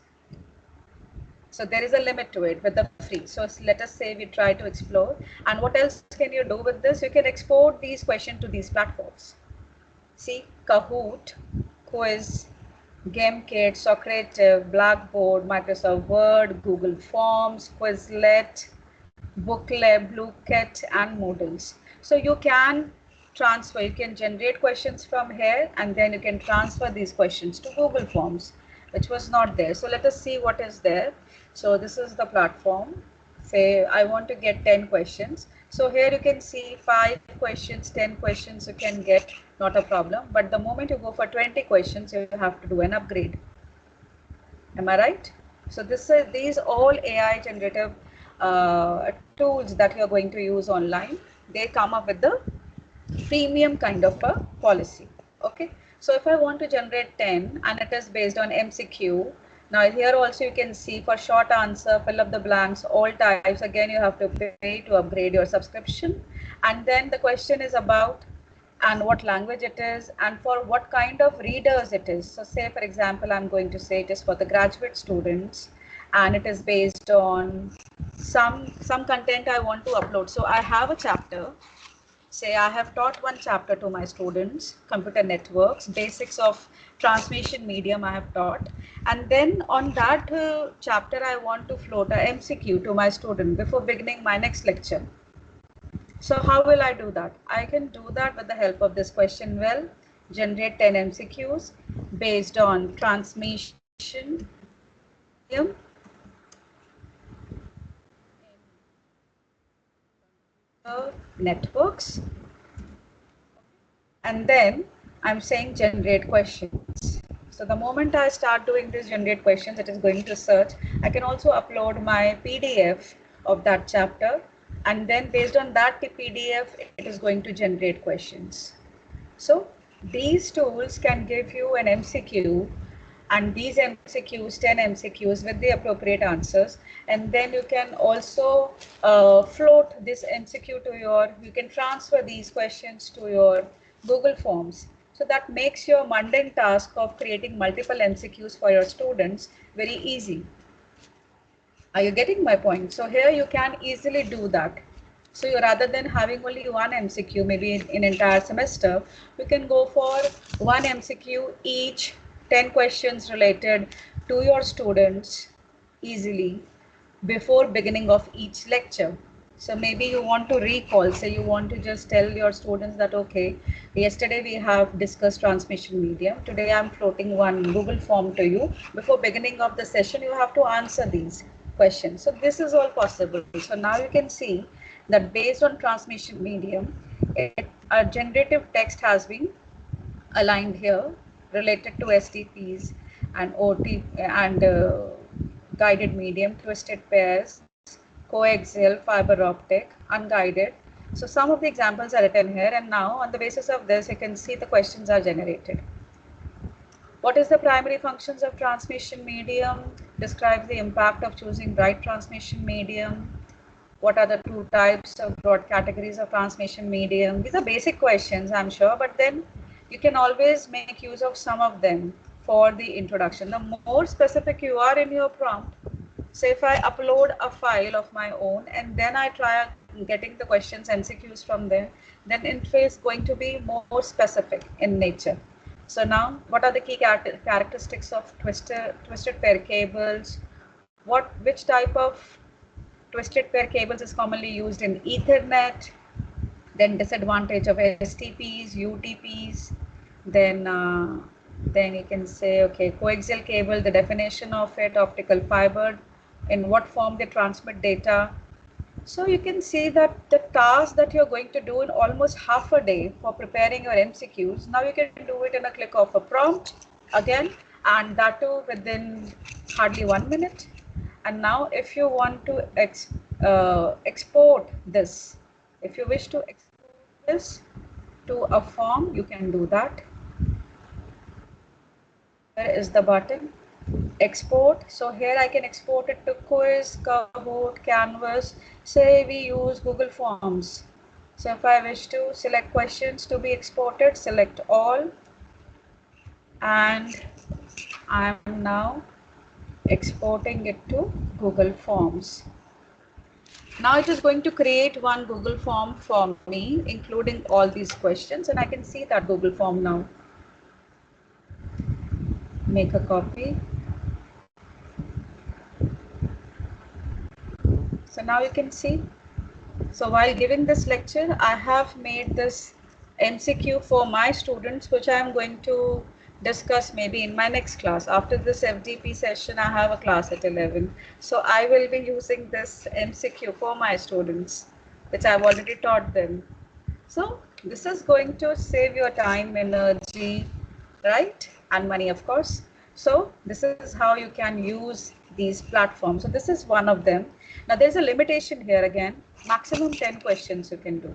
So there is a limit to it with the free. So let us say we try to explore. And what else can you do with this? You can export these questions to these platforms. See, Kahoot, Quiz, GameKit, Socrative, Blackboard, Microsoft Word, Google Forms, Quizlet, Booklab, Bluekit, and Moodles. So you can transfer, you can generate questions from here, and then you can transfer these questions to Google Forms, which was not there. So let us see what is there. So this is the platform. Say I want to get 10 questions. So here you can see 5 questions, 10 questions you can get, not a problem. But the moment you go for 20 questions, you have to do an upgrade. Am I right? So these all AI generative tools that you are going to use online, they come up with the premium kind of a policy. Okay. So if I want to generate 10 and it is based on MCQ, now here also you can see for short answer, fill up the blanks, all types, again you have to pay to upgrade your subscription. And then the question is about and what language it is and for what kind of readers it is. So say for example, I'm going to say it is for the graduate students and it is based on some content I want to upload. So I have a chapter. Say I have taught one chapter to my students, computer networks, basics of transmission medium I have taught. And then on that chapter, I want to float a MCQ to my student before beginning my next lecture. So how will I do that? I can do that with the help of this Questionwell, generate 10 MCQs based on transmission medium. Networks, and then I'm saying generate questions. So the moment I start doing this generate questions, it is going to search. I can also upload my PDF of that chapter, and then based on that PDF, it is going to generate questions. So these tools can give you an MCQ, and these MCQs, 10 MCQs with the appropriate answers. And then you can also float this MCQ to you can transfer these questions to your Google Forms. So that makes your mundane task of creating multiple MCQs for your students very easy. Are you getting my point? So here you can easily do that. So rather than having only one MCQ, maybe in entire semester, you can go for one MCQ each, 10 questions related to your students easily before beginning of each lecture. So maybe you want to recall, say you want to just tell your students that, okay, yesterday we have discussed transmission medium. Today I'm floating one Google form to you. Before beginning of the session, you have to answer these questions. So this is all possible. So now you can see that based on transmission medium, a generative text has been aligned here related to STPs and OT and guided medium, twisted pairs, coaxial, fiber optic, unguided. So some of the examples are written here, and now on the basis of this, you can see the questions are generated. What is the primary functions of transmission medium? Describes the impact of choosing right transmission medium. What are the two types of broad categories of transmission medium? These are basic questions, I'm sure, but then you can always make use of some of them for the introduction. The more specific you are in your prompt, say if I upload a file of my own and then I try getting the questions MCQs from there, then it is going to be more specific in nature. So now, what are the key characteristics of twisted pair cables? Which type of twisted pair cables is commonly used in Ethernet? Then disadvantage of STPs, UTPs. Then you can say, okay, coaxial cable, the definition of it, optical fiber, in what form they transmit data. So you can see that the task that you're going to do in almost half a day for preparing your MCQs, now you can do it in a click of a prompt again, and that too within hardly 1 minute. And now if you want to export this, if you wish to export this to a form, you can do that. Here is the button, export. So here I can export it to Quiz, Kahoot, Canvas. Say we use Google Forms. So if I wish to select questions to be exported, select all. And I am now exporting it to Google Forms. Now it is going to create one Google form for me, including all these questions, and I can see that Google form now. Make a copy. So now you can see. So while giving this lecture, I have made this MCQ for my students, which I am going to discuss maybe in my next class. After this FDP session, I have a class at 11. So I will be using this MCQ for my students, which I've already taught them. So this is going to save your time, energy, right? And money, of course. So this is how you can use these platforms. So this is one of them. Now there's a limitation here again, maximum 10 questions you can do.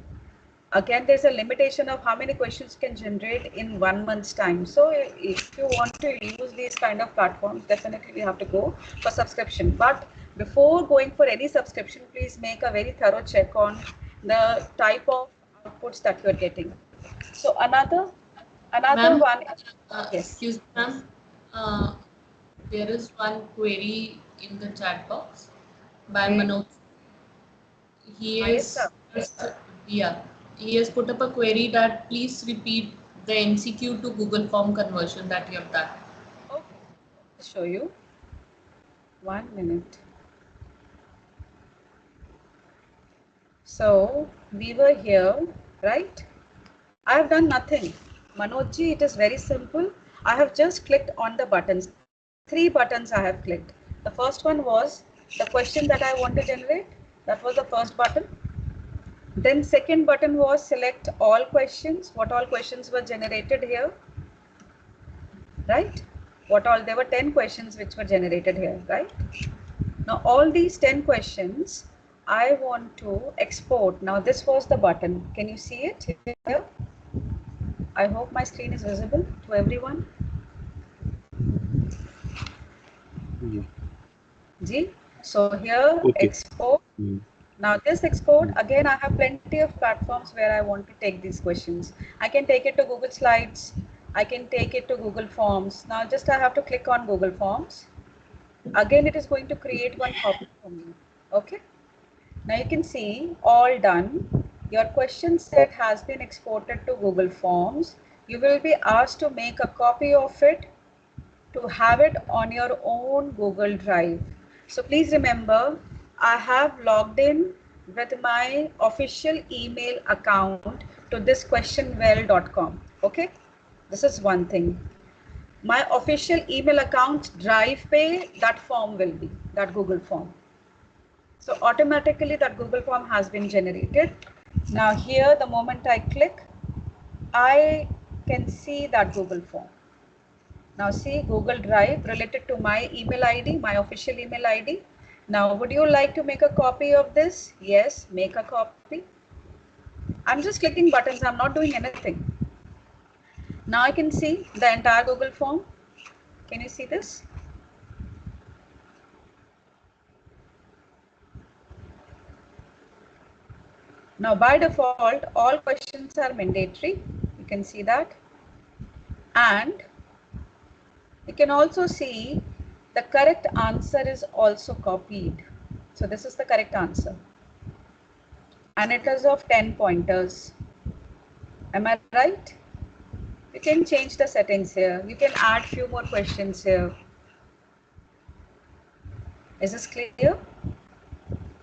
Again, there's a limitation of how many questions you can generate in 1 month's time. So if you want to use these kind of platforms, definitely you have to go for subscription. But before going for any subscription, please make a very thorough check on the type of outputs that you're getting. So another one. Yes. Excuse me, ma'am. There is one query in the chat box by Manoj. He has put up a query that please repeat the MCQ to Google form conversion that you have done. Okay, I'll show you. 1 minute. So we were here, right? I have done nothing. Manojji, it is very simple. I have just clicked on the buttons. 3 buttons I have clicked. The first one was the question that I want to generate. That was the first button. Then second button was select all questions. What all questions were generated here, right? There were 10 questions which were generated here, right? Now all these 10 questions I want to export. Now this was the button. Can you see it here? I hope my screen is visible to everyone. Ji. So here, okay. Export. Now this export, again, I have plenty of platforms where I want to take these questions. I can take it to Google Slides. I can take it to Google Forms. Now just I have to click on Google Forms. Again, it is going to create one copy for me. Okay. Now you can see all done. Your question set has been exported to Google Forms. You will be asked to make a copy of it to have it on your own Google Drive. So please remember, I have logged in with my official email account to this questionwell.com. Okay, this is one thing. My official email account, DrivePay, that form will be that Google form. So automatically that Google form has been generated. Now here, the moment I click, I can see that Google form. Now see Google Drive related to my email ID, my official email ID. Now, would you like to make a copy of this? Yes, make a copy. I'm just clicking buttons. I'm not doing anything. Now I can see the entire Google form. Can you see this? Now, by default, all questions are mandatory. You can see that. And you can also see the correct answer is also copied. So this is the correct answer. And it is of 10 pointers. Am I right? You can change the settings here. You can add few more questions here. Is this clear?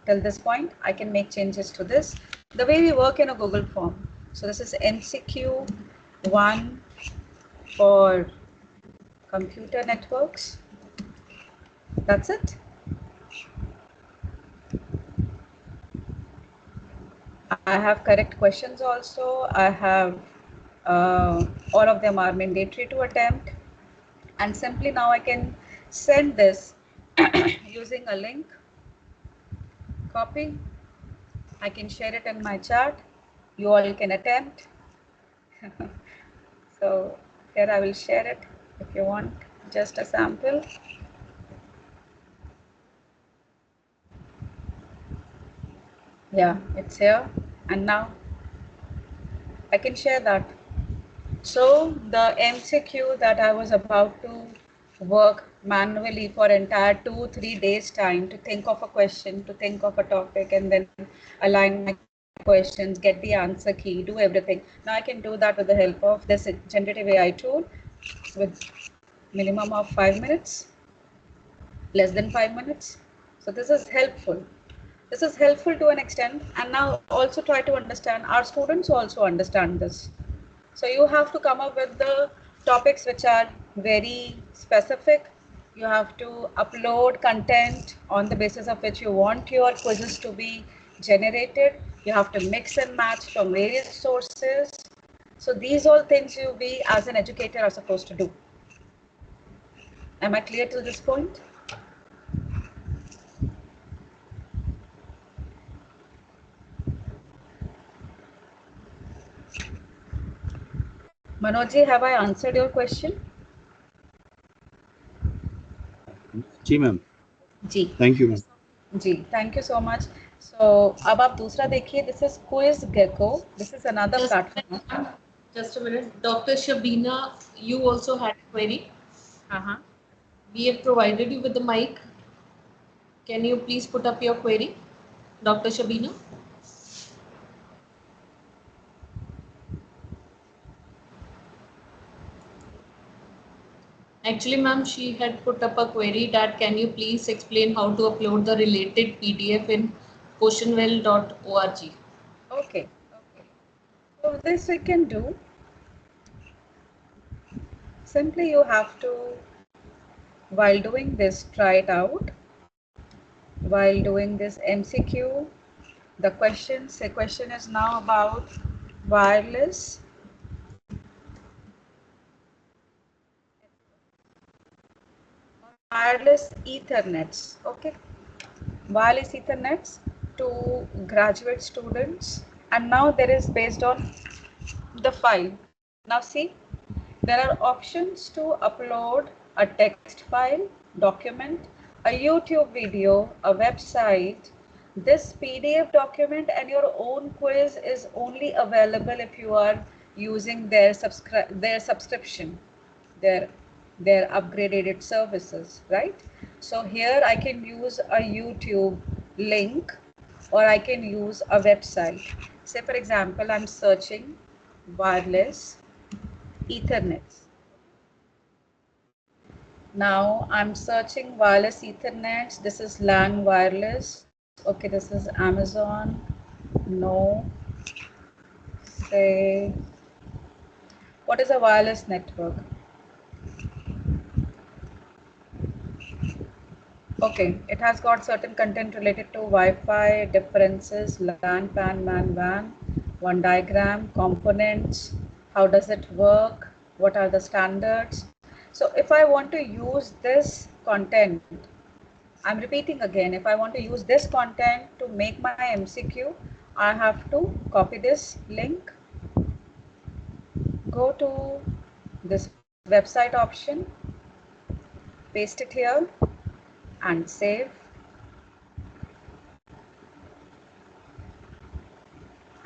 Till this point, I can make changes to this. The way we work in a Google form. So this is MCQ 1 for computer networks. That's it. I have correct questions also. I have all of them are mandatory to attempt. And simply now I can send this using a link. Copy. I can share it in my chat. You all can attempt. So here I will share it if you want just a sample. Yeah, it's here. And now I can share that. So the MCQ that I was about to work manually for entire 2-3 days time to think of a question, to think of a topic, and then align my questions, get the answer key, do everything. Now I can do that with the help of this generative AI tool with minimum of 5 minutes, less than 5 minutes. So this is helpful. This is helpful to an extent. And now also try to understand, our students also understand this. So you have to come up with the topics which are very specific. You have to upload content on the basis of which you want your quizzes to be generated. You have to mix and match from various sources. So these all things you be as an educator are supposed to do. Am I clear till this point? Manoj, have I answered your question? जी ma'am. जी. Thank you ma'am. जी, thank you so much. So अब आप दूसरा देखिए. This is QuizGecko. This is another platform. Just a minute. Dr. Shabina, you also had a query. We have provided you with the mic. Can you please put up your query, Dr. Shabina? Actually, ma'am, she had put up a query that can you please explain how to upload the related PDF in questionwell.org. Okay. So this we can do. Simply you have to, while doing this, try it out. While doing this MCQ, the question is now about wireless Ethernets. Okay, wireless Ethernets to graduate students, and now there is based on the file. Now see, there are options to upload a text file, document, a YouTube video, a website. This PDF document and your own quiz is only available if you are using their subscription, their upgraded services, right? So here I can use a YouTube link or I can use a website. Say for example, I'm searching wireless Ethernet. Now I'm searching wireless Ethernet. This is LAN wireless. Okay, this is Amazon. No. Say, what is a wireless network? Okay, it has got certain content related to Wi-Fi, differences, LAN, PAN, MAN, WAN, one diagram, components, how does it work, what are the standards. So if I want to use this content, I'm repeating again, if I want to use this content to make my MCQ, I have to copy this link, go to this website option, paste it here and save.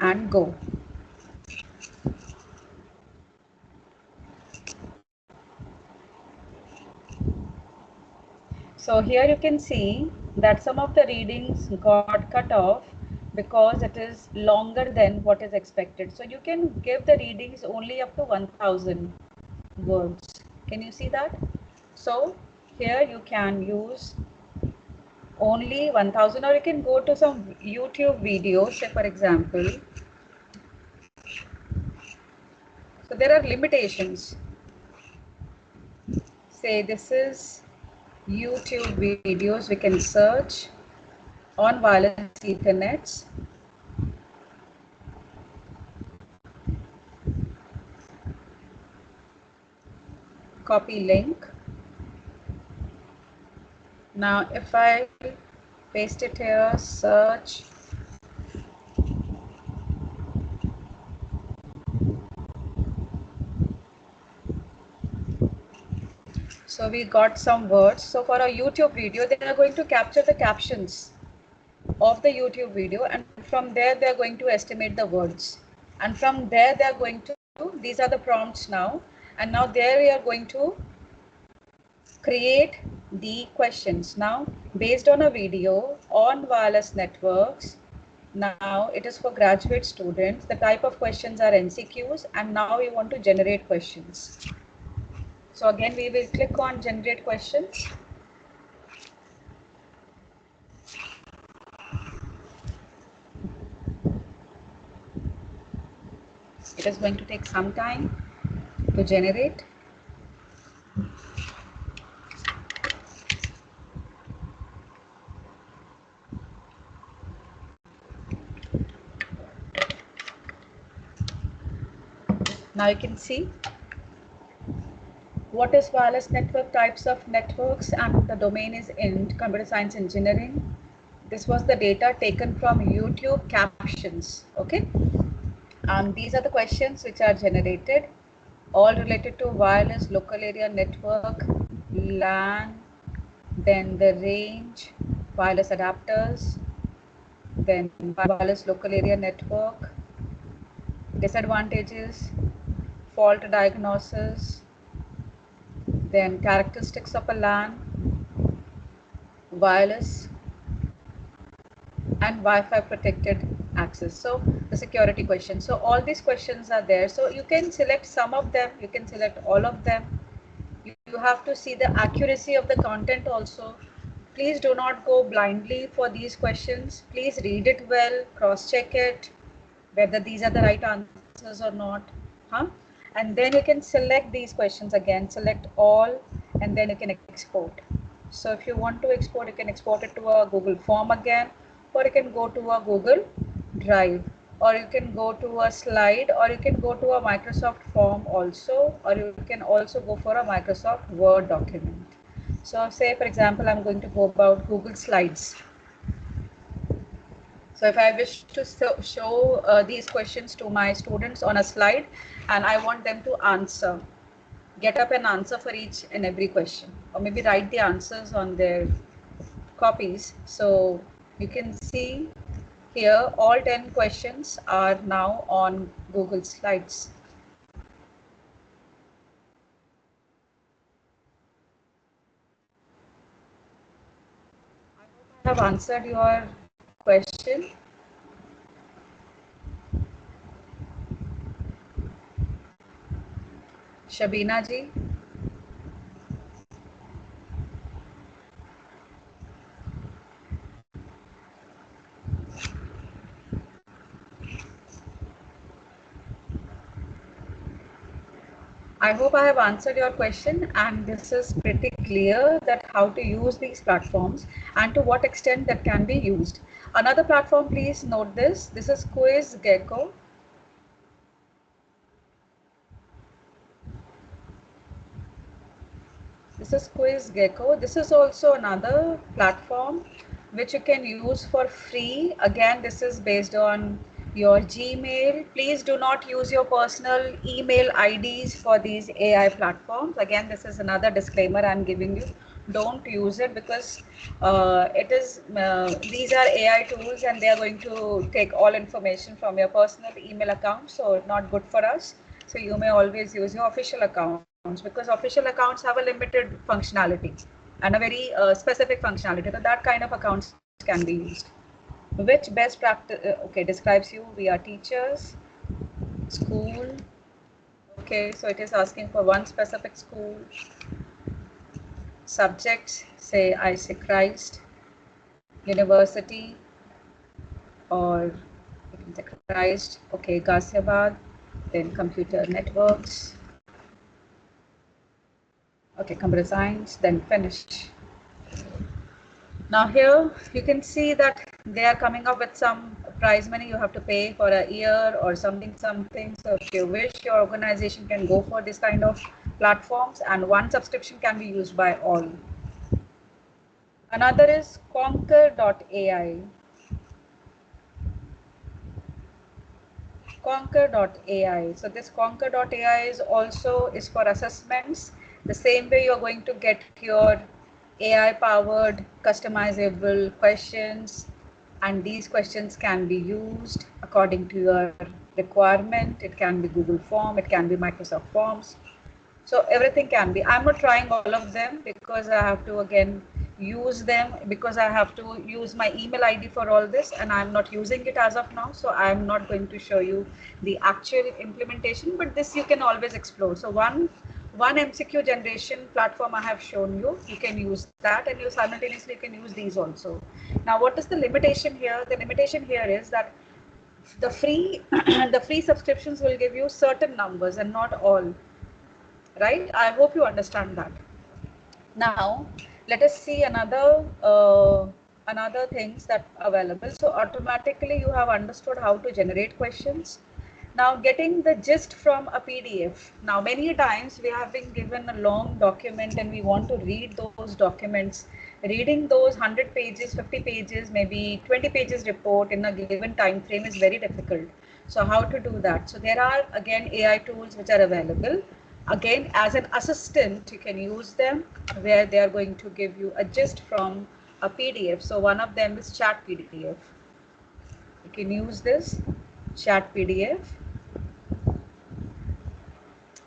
And go. So here you can see that some of the readings got cut off because it is longer than what is expected. So you can give the readings only up to 1000 words. Can you see that? So here you can use only 1000, or you can go to some YouTube videos, say for example. So there are limitations. Say this is YouTube videos, we can search on wireless Ethernets. Copy link. Now if I paste it here, search. So we got some words. So for a YouTube video, they are going to capture the captions of the YouTube video, and from there they are going to estimate the words, and from there they are going to, these are the prompts now, and now there we are going to create the questions. Now based on a video on wireless networks, now it is for graduate students, the type of questions are MCQs, and now we want to generate questions. So again we will click on generate questions. It is going to take some time to generate. Now you can see what is wireless network, types of networks, and the domain is in computer science engineering. This was the data taken from YouTube captions. Okay, and these are the questions which are generated, all related to wireless local area network, LAN, then the range, wireless adapters, then wireless local area network, disadvantages, fault diagnosis, then characteristics of a LAN, wireless and Wi-Fi protected access. So the security questions. So all these questions are there. So you can select some of them, you can select all of them. You have to see the accuracy of the content also. Please do not go blindly for these questions. Please read it well, cross-check it, whether these are the right answers or not. And then you can select these questions again, select all, and then you can export. So if you want to export, you can export it to a Google form again, or you can go to a Google Drive, or you can go to a slide, or you can go to a Microsoft form also, or you can also go for a Microsoft Word document. So say for example, I'm going to go about Google Slides. So if I wish to show these questions to my students on a slide, and I want them to answer, get up an answer for each and every question, or maybe write the answers on their copies. So you can see here all 10 questions are now on Google Slides. I hope I have answered your question. Shabina ji. I hope I have answered your question, and this is pretty clear that how to use these platforms and to what extent that can be used. Another platform, please note this. This is QuizGecko. This is QuizGecko. This is also another platform which you can use for free. Again, this is based on your Gmail. Please do not use your personal email IDs for these AI platforms. Again, this is another disclaimer I'm giving you. Don't use it because these are AI tools and they are going to take all information from your personal email account. So not good for us. So you may always use your official accounts because official accounts have a limited functionality and a very specific functionality. So that kind of accounts can be used. Which best practice, okay, describes you? We are teachers, school. Okay, so it is asking for one specific school. Subjects, say I say Christ, university, or you can say Christ, okay, Ghaziabad, then computer networks. Okay, computer science, then finish. Now here you can see that they are coming up with some prize money you have to pay for a year or something. So if you wish, your organization can go for this kind of platforms, and one subscription can be used by all. Another is Conquer.ai. Conquer.ai. So this Conquer.ai is for assessments. The same way you're going to get your AI powered customizable questions, and these questions can be used according to your requirement. It can be Google Form, it can be Microsoft Forms. So everything can be. I'm not trying all of them because I have to again use them, because I have to use my email ID for all this, and I'm not using it as of now. So I'm not going to show you the actual implementation, but this you can always explore. So one MCQ generation platform I have shown you, you can use that, and you simultaneously can use these also. Now, what is the limitation here? The limitation here is that the free the free subscriptions will give you certain numbers and not all, right? I hope you understand that. Now, let us see another things that are available. So automatically you have understood how to generate questions. Now getting the gist from a PDF. Now many times we have been given a long document and we want to read those documents. Reading those 100 pages, 50 pages, maybe 20 pages report in a given time frame is very difficult. So how to do that? So there are again AI tools which are available. Again, as an assistant, you can use them where they are going to give you a gist from a PDF. So one of them is Chat PDF. You can use this Chat PDF.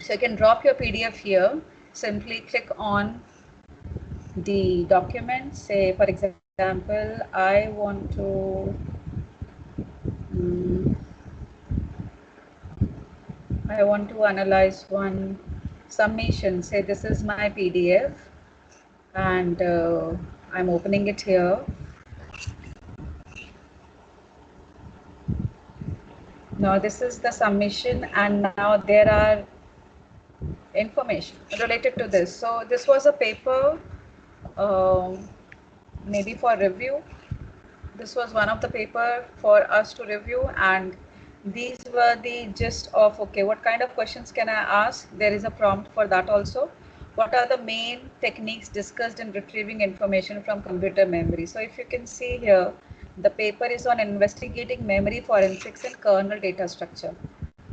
So you can drop your PDF here. Simply click on the document. Say, for example, I want to analyze one summation. Say this is my PDF, and I'm opening it here. Now this is the submission, and now there are information related to this. So this was a paper maybe for review. This was one of the paper for us to review, and these were the gist of, okay, what kind of questions can I ask? There is a prompt for that also. What are the main techniques discussed in retrieving information from computer memory? So if you can see here, the paper is on investigating memory forensics and kernel data structure.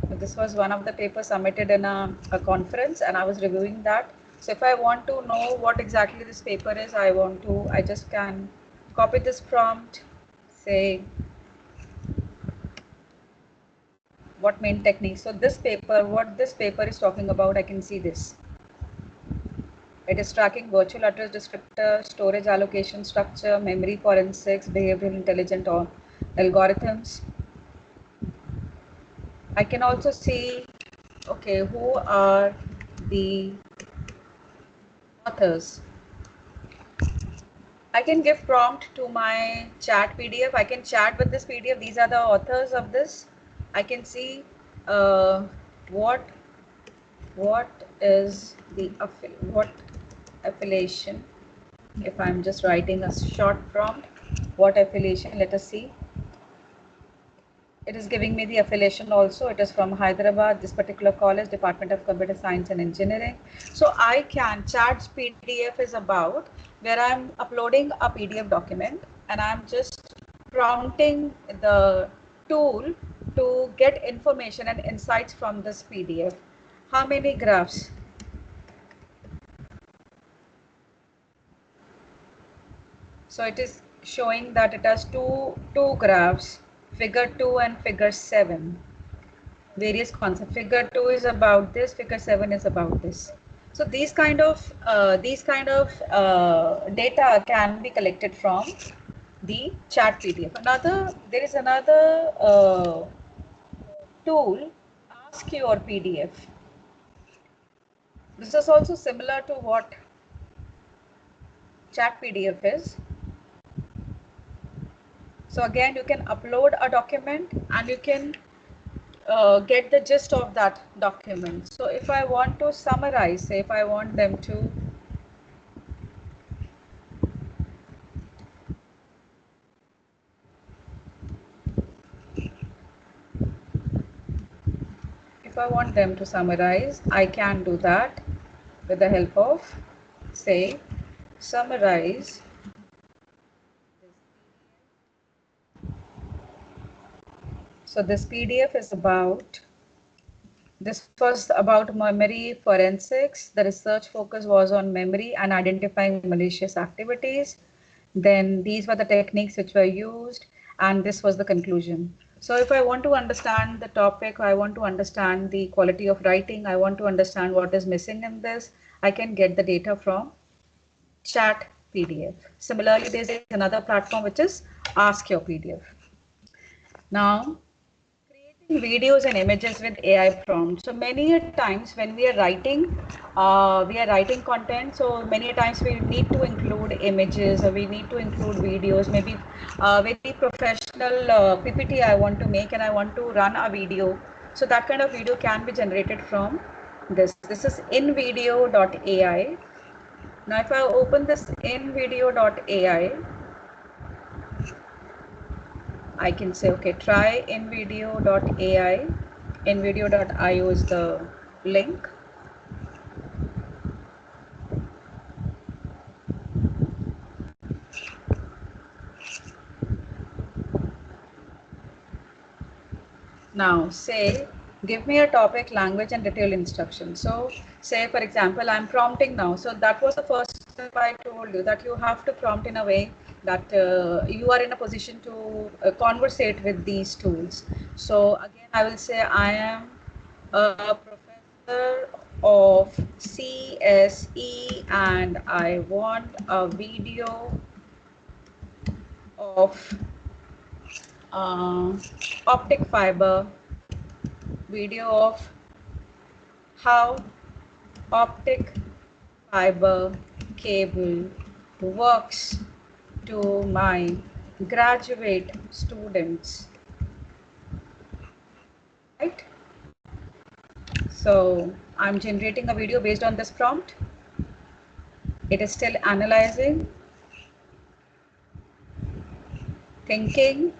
So this was one of the papers submitted in a conference, and I was reviewing that. So if I want to know what exactly this paper is, I just can copy this prompt, say what main techniques. So this paper, what this paper is talking about, I can see this. It is tracking virtual address descriptor, storage allocation structure, memory forensics, behavioral intelligent algorithms. I can also see, okay, who are the authors. I can give prompt to my chat PDF. I can chat with this PDF. These are the authors of this. I can see what is the affiliation. If I'm just writing a short prompt, what affiliation? Let us see. It is giving me the affiliation also. It is from Hyderabad, this particular college, Department of Computer Science and Engineering. So I can, Chat's PDF is about where I'm uploading a PDF document and I'm just prompting the tool to get information and insights from this PDF. How many graphs? So it is showing that it has two graphs, figure 2 and figure 7. Various concepts. Figure 2 is about this, figure 7 is about this. So these kind of data can be collected from the chat PDF. There is another tool, Ask Your PDF. This is also similar to what chat PDF is. So again, you can upload a document and you can get the gist of that document. So if I want to summarize, say if I want them to summarize, I can do that with the help of, say, summarize So this PDF is about, this was about memory forensics. The research focus was on memory and identifying malicious activities. Then these were the techniques which were used, and this was the conclusion. So if I want to understand the topic, I want to understand the quality of writing, I want to understand what is missing in this, I can get the data from Chat PDF. Similarly, there's another platform which is Ask Your PDF. Now, videos and images with AI prompts. So many times when we are writing content, so many times we need to include images or we need to include videos, maybe very professional PPT I want to make and I want to run a video. So that kind of video can be generated from this. This is invideo.ai. Now if I open this invideo.ai, I can say, okay, try invideo.ai. Invideo.io is the link. Now say, give me a topic, language and detailed instructions. So say, for example, I'm prompting now. So that was the first step I told you, that you have to prompt in a way that you are in a position to conversate with these tools. So again, I will say I am a professor of CSE and I want a video of optic fiber, video of how optic fiber cable works to my graduate students, right? So I'm generating a video based on this prompt. It is still analyzing, thinking.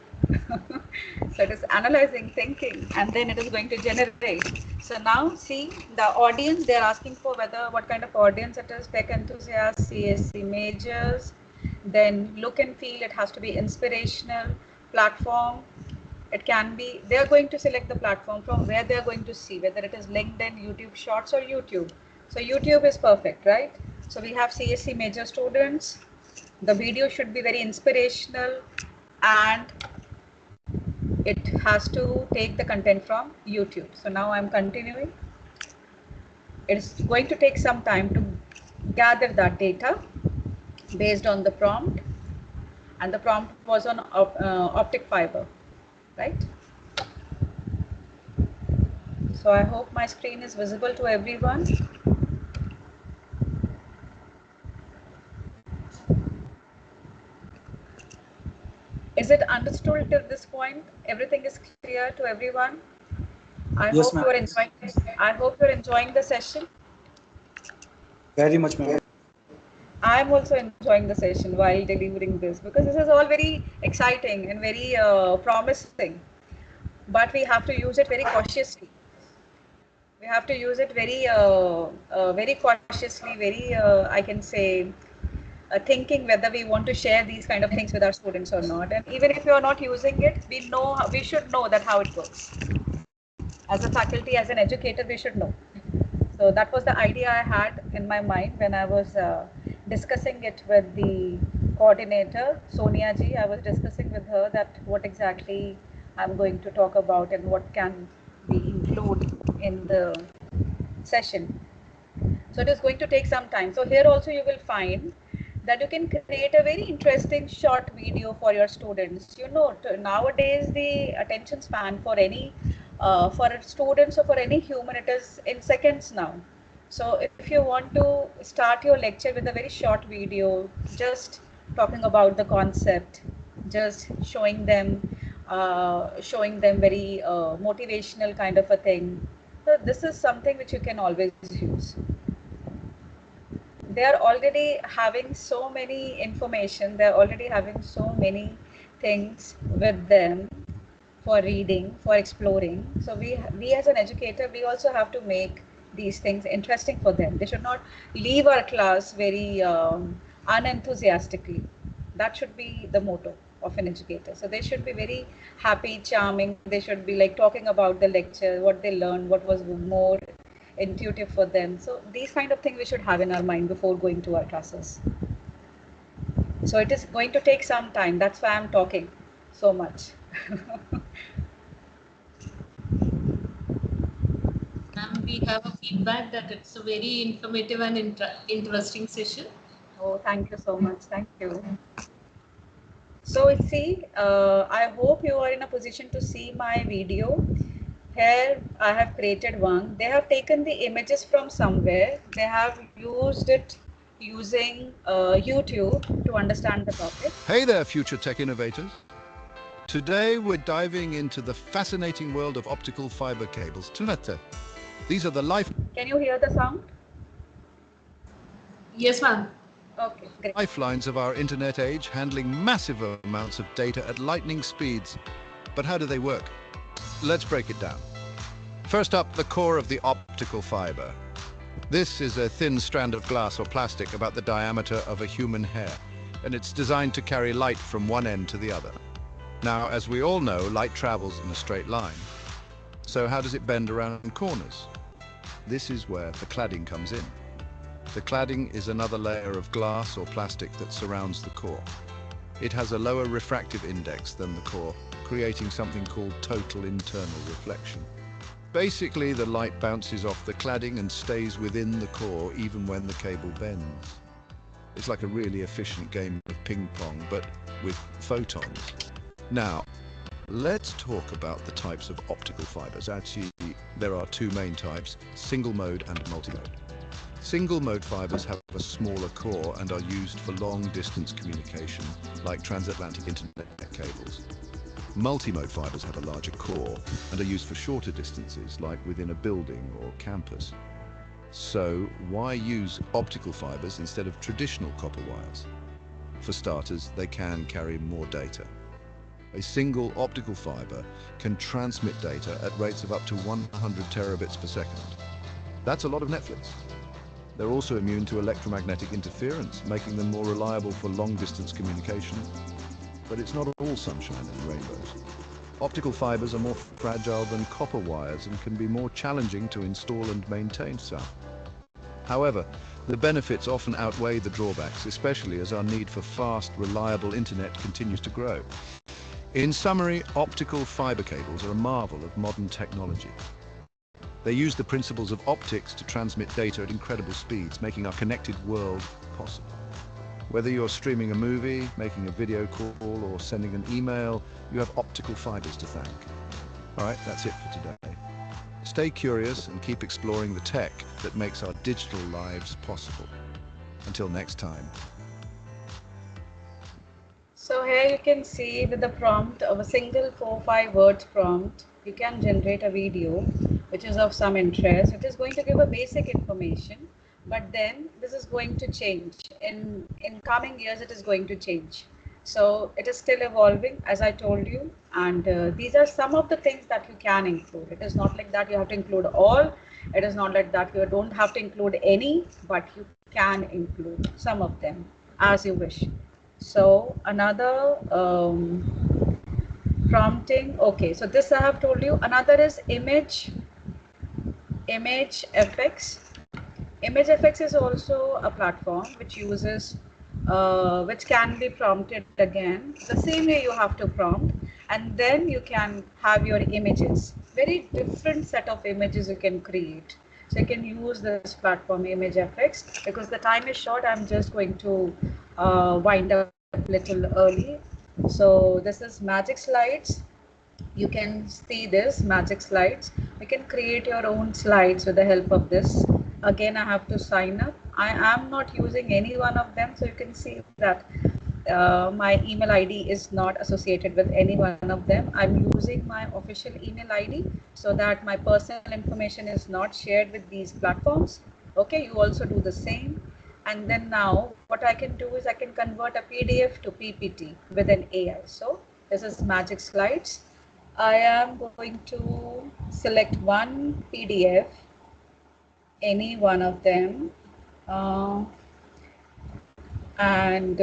So it is analyzing, thinking, and then it is going to generate. So now see the audience, they're asking for what kind of audience it is, tech enthusiasts, CSC majors, then look and feel, it has to be inspirational, platform, it can be, they're going to select the platform from where they're going to see, whether it is LinkedIn, YouTube Shorts or YouTube. So YouTube is perfect, right? So we have CSC major students, the video should be very inspirational and it has to take the content from YouTube. So now I'm continuing. It's going to take some time to gather that data based on the prompt, and the prompt was on optic fiber, right? So I hope my screen is visible to everyone. Is it understood till this point? Everything is clear to everyone? I hope you're enjoying the session. Very much, ma'am. I'm also enjoying the session while delivering this, because this is all very exciting and very promising, but we have to use it very cautiously. We have to use it very, very cautiously, very, I can say, thinking whether we want to share these kind of things with our students or not. And even if you are not using it, we should know that how it works. As a faculty, as an educator, we should know. So that was the idea I had in my mind when I was discussing it with the coordinator, Sonia ji. I was discussing with her that what exactly I'm going to talk about and what can we include in the session. So it is going to take some time. So here also you will find that you can create a very interesting short video for your students. You know, nowadays the attention span for any for students or for any human, it is in seconds now. So if you want to start your lecture with a very short video, just talking about the concept, just showing them very motivational kind of a thing. So this is something which you can always use. They are already having so many information, they're already having so many things with them for reading, for exploring. So we as an educator, we also have to make these things interesting for them. They should not leave our class very unenthusiastically. That should be the motto of an educator. So they should be very happy, charming. They should be like talking about the lecture, what they learned, what was more intuitive for them. So these kind of things we should have in our mind before going to our classes. So it is going to take some time. That's why I'm talking so much. And we have a feedback that it's a very informative and interesting session. Oh, thank you so much. Thank you. So see, I hope you are in a position to see my video. Here I have created one. They have taken the images from somewhere. They have used it using YouTube to understand the topic. Hey there, future tech innovators. Today we're diving into the fascinating world of optical fiber cables. These are the Can you hear the sound? Yes, ma'am. Okay, great. lifelines of our internet age, handling massive amounts of data at lightning speeds. But how do they work? Let's break it down. First up, the core of the optical fiber. This is a thin strand of glass or plastic about the diameter of a human hair, and it's designed to carry light from one end to the other. Now, as we all know, light travels in a straight line. So how does it bend around corners? This is where the cladding comes in. The cladding is another layer of glass or plastic that surrounds the core. It has a lower refractive index than the core, creating something called total internal reflection. Basically, the light bounces off the cladding and stays within the core even when the cable bends. It's like a really efficient game of ping pong, but with photons. Now, let's talk about the types of optical fibers. Actually, there are two main types, single mode and multi-mode. Single mode fibers have a smaller core and are used for long distance communication, like transatlantic internet cables. Multi-mode fibers have a larger core and are used for shorter distances, like within a building or campus. So why use optical fibers instead of traditional copper wires? For starters, they can carry more data. A single optical fiber can transmit data at rates of up to 100 terabits per second. That's a lot of Netflix. They're also immune to electromagnetic interference, making them more reliable for long-distance communication. But it's not all sunshine and rainbows. Optical fibers are more fragile than copper wires and can be more challenging to install and maintain some. However, the benefits often outweigh the drawbacks, especially as our need for fast, reliable internet continues to grow. In summary, optical fiber cables are a marvel of modern technology. They use the principles of optics to transmit data at incredible speeds, making our connected world possible. Whether you're streaming a movie, making a video call, or sending an email, you have optical fibers to thank. All right, that's it for today. Stay curious and keep exploring the tech that makes our digital lives possible. Until next time. So here you can see with the prompt of a single 4-5 words prompt, you can generate a video which is of some interest. It is going to give a basic information, but then this is going to change. In coming years, it is going to change. So it is still evolving, as I told you, and these are some of the things that you can include. It is not like that you have to include all. It is not like that you don't have to include any, but you can include some of them. as you wish. So another prompting. Okay, so this I have told you. Another is ImageFX. ImageFX is also a platform which uses, which can be prompted again. The same way you have to prompt, and then you can have your images. Very different set of images you can create. So you can use this platform ImageFX. Because the time is short, I'm just going to wind up a little early. So this is Magic Slides. You can see this Magic Slides. You can create your own slides with the help of this. Again, I have to sign up. I am not using any one of them, so you can see that my email ID is not associated with any one of them. I'm using my official email ID so that my personal information is not shared with these platforms. Okay, you also do the same. And then now what I can do is I can convert a PDF to PPT with an AI. So this is Magic Slides. I am going to select one PDF, any one of them, and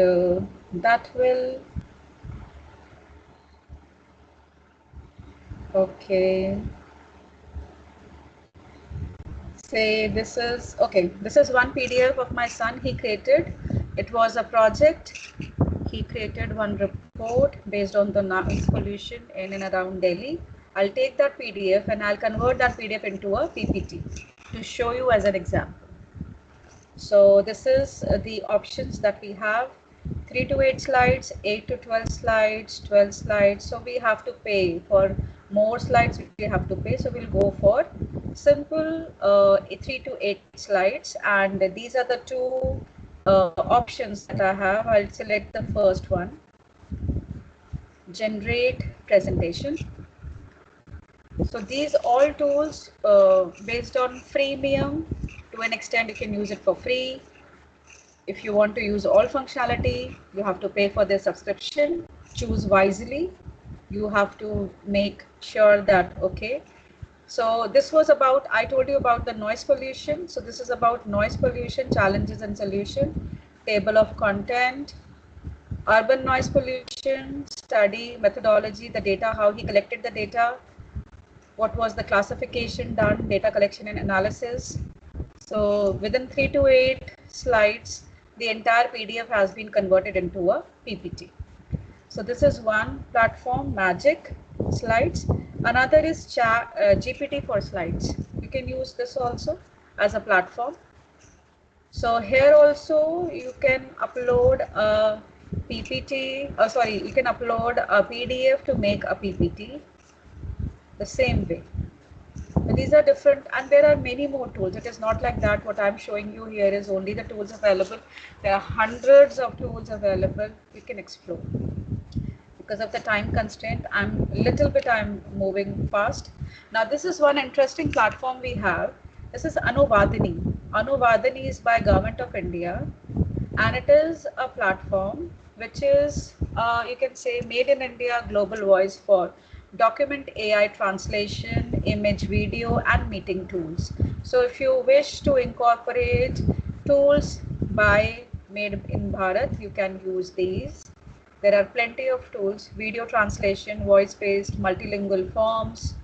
that will, okay, say this is, okay, this is one PDF of my son he created. It was a project. He created one report based on the noise pollution in and around Delhi. I'll take that PDF and I'll convert that PDF into a PPT to show you as an example. So this is the options that we have: 3 to 8 slides, 8 to 12 slides, 12 slides. So we have to pay for more slides. We have to pay. So we'll go for simple 3 to 8 slides. And these are the two options that I have. I'll select the first one, generate presentation. So these all tools based on freemium. To an extent, you can use it for free. If you want to use all functionality, you have to pay for the subscription. Choose wisely. You have to make sure that, okay. So this was about, I told you about the noise pollution. So this is about noise pollution, challenges and solution, table of content, urban noise pollution, study, methodology, the data, how he collected the data, what was the classification done, data collection and analysis. So within 3 to 8 slides, the entire PDF has been converted into a PPT. So this is one platform, Magic Slides. Another is GPT for Slides. You can use this also as a platform. So here also you can upload a PPT, you can upload a PDF to make a PPT the same way. But these are different, and there are many more tools. It is not like that. What I'm showing you here is only the tools available. There are hundreds of tools available. You can explore. Because of the time constraint, I'm moving fast. Now this is one interesting platform we have. This is Anuvadini. Anuvadini is by Government of India, and it is a platform which is, you can say, made in India, global voice for document AI translation, image, video, and meeting tools. So if you wish to incorporate tools made in Bharat, you can use these. There are plenty of tools: video translation, voice-based, multilingual forms.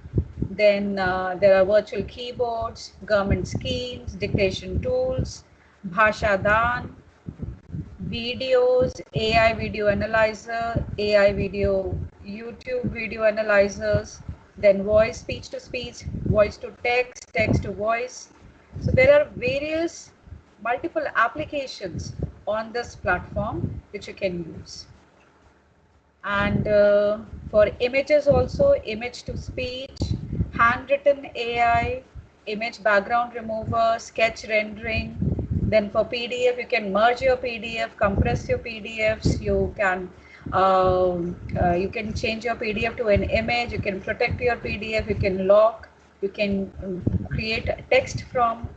Then there are virtual keyboards, government schemes, dictation tools, Bhasha Dan, videos, AI video analyzer, AI video, YouTube video analyzers, then voice, speech to speech, voice to text, text to voice. So there are various multiple applications on this platform which you can use. And for images also, image to speech, handwritten AI, image background remover, sketch rendering. Then for PDF, you can merge your PDF, compress your PDFs. You can change your PDF to an image. You can protect your PDF. You can lock. You can create text from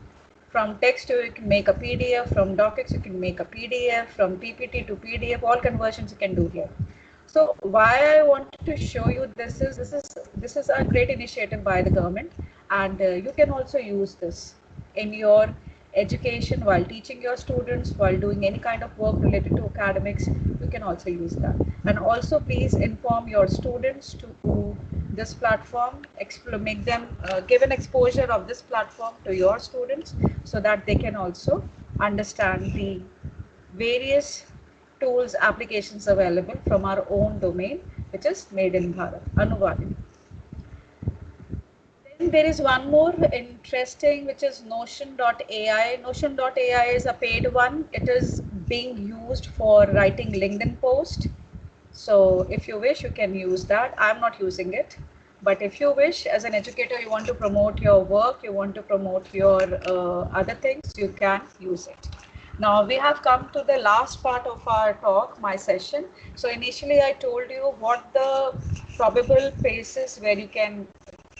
text. You can make a PDF. From docx, you can make a PDF. From PPT to PDF, all conversions you can do here. So why I wanted to show you this is a great initiative by the government, and you can also use this in your education, while teaching your students, while doing any kind of work related to academics, you can also use that. And also please inform your students to this platform, make them give an exposure of this platform to your students so that they can also understand the various tools, applications available from our own domain, which is Made in Bharat, Anuvadini. Then there is one more interesting, which is Notion.ai. Notion.ai is a paid one. It is being used for writing LinkedIn post. So if you wish, you can use that. I'm not using it. But if you wish, as an educator, you want to promote your work, you want to promote your other things, you can use it. Now we have come to the last part of our talk, my session. So initially I told you what the probable places where you can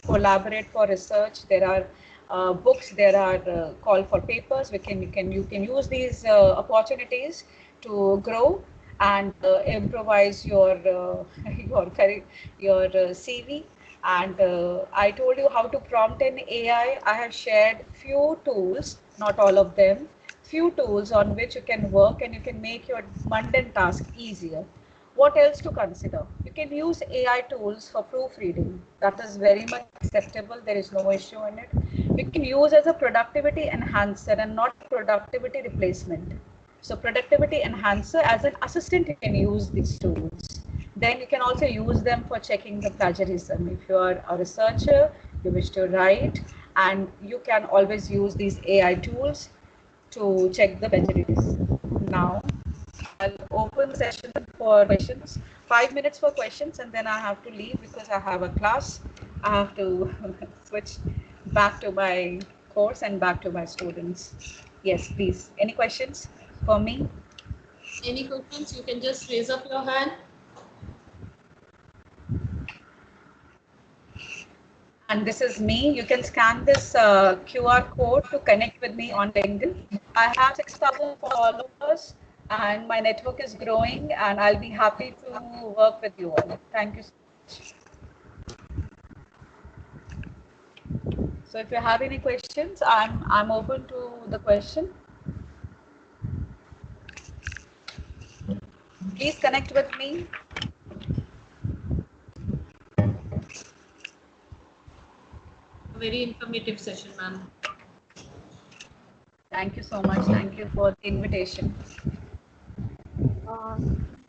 collaborate for research. There are books, there are call for papers. You can use these opportunities to grow and improvise your your CV. And I told you how to prompt in AI. I have shared few tools, not all of them, few tools on which you can work and you can make your mundane task easier. What else to consider? You can use AI tools for proofreading. That is very much acceptable. There is no issue in it. You can use as a productivity enhancer and not productivity replacement. So productivity enhancer, as an assistant, you can use these tools. Then you can also use them for checking the plagiarism. If you are a researcher, you wish to write, and you can always use these AI tools to check the plagiarism. Now, I'll open the session for questions. 5 minutes for questions, and then I have to leave because I have a class. I have to switch back to my course and back to my students. Yes, please. Any questions for me? Any questions? You can just raise up your hand. And this is me. You can scan this QR code to connect with me on LinkedIn. I have 6,000 followers and my network is growing, and I'll be happy to work with you all. Thank you so much. So if you have any questions, I'm open to the question. Please connect with me. A very informative session, ma'am. Thank you so much. Thank you for the invitation.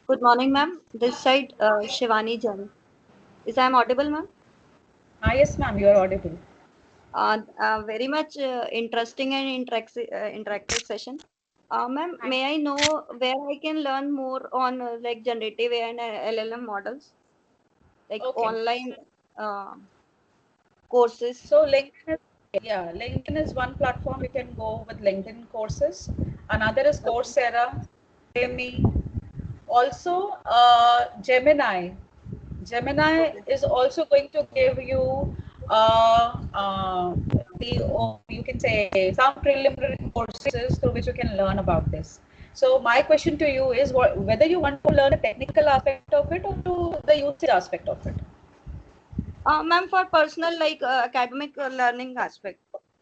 Good morning, ma'am. This side, Shivani Jain. Is I am audible, ma'am? Yes, ma'am, you are audible. Very much interesting and interactive session. Ma'am, may I know where I can learn more on like generative AI and LLM models, like online courses? So LinkedIn is one platform. You can go with LinkedIn courses. Another is Coursera, Udemy. Also, Gemini. Gemini is also going to give you you can say some preliminary courses through which you can learn about this. So my question to you is whether you want to learn the technical aspect of it or to the usage aspect of it. Ma'am, for personal like academic learning aspect.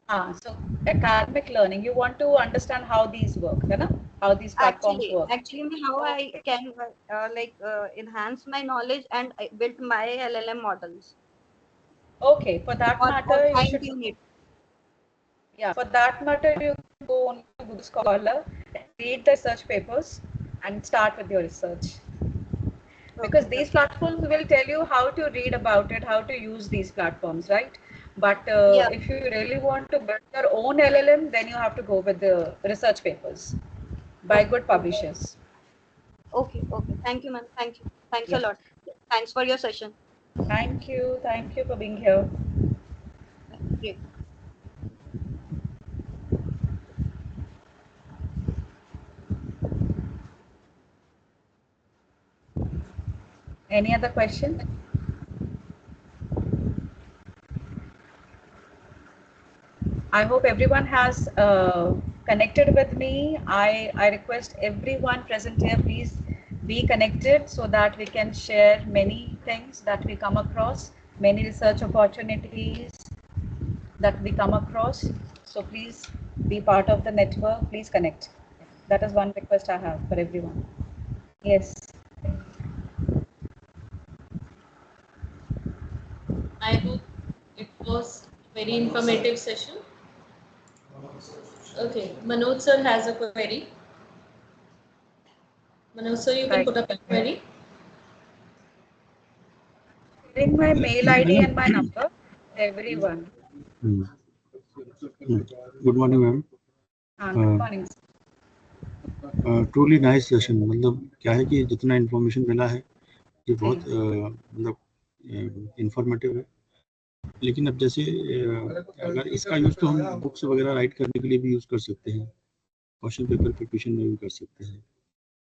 So academic learning, you want to understand how these work, how these platforms work. Actually, how I can enhance my knowledge and build my LLM models. Okay, for that matter, you should. Yeah, for that matter, you can go on to Google Scholar, read the research papers, and start with your research. Because these platforms will tell you how to read about it, how to use these platforms, right? But if you really want to build your own LLM, then you have to go with the research papers by good publishers. Okay. Thank you, ma'am. Thank you. Thanks a lot. Thanks for your session. Thank you for being here. Great. Any other question? I hope everyone has connected with me. I request everyone present here, please be connected so that we can share many things that we come across, many research opportunities that we come across. So please be part of the network, please connect. That is one request I have for everyone. Yes. I hope it was very informative session. Okay, Manoj sir has a query. Manoj sir, you can put up a query. Sharing my mail ID and my number, everyone. Good morning, ma'am. Good morning. Truly nice session. मतलब क्या है कि जितना information मिला है ये बहुत मतलब इंफॉर्मेटिव है. लेकिन अब जैसे अगर इसका यूज तो हम बुक्स वगैरह राइट करने के लिए भी यूज कर सकते हैं, क्वेश्चन पेपर प्रिपरेशन में भी कर सकते हैं.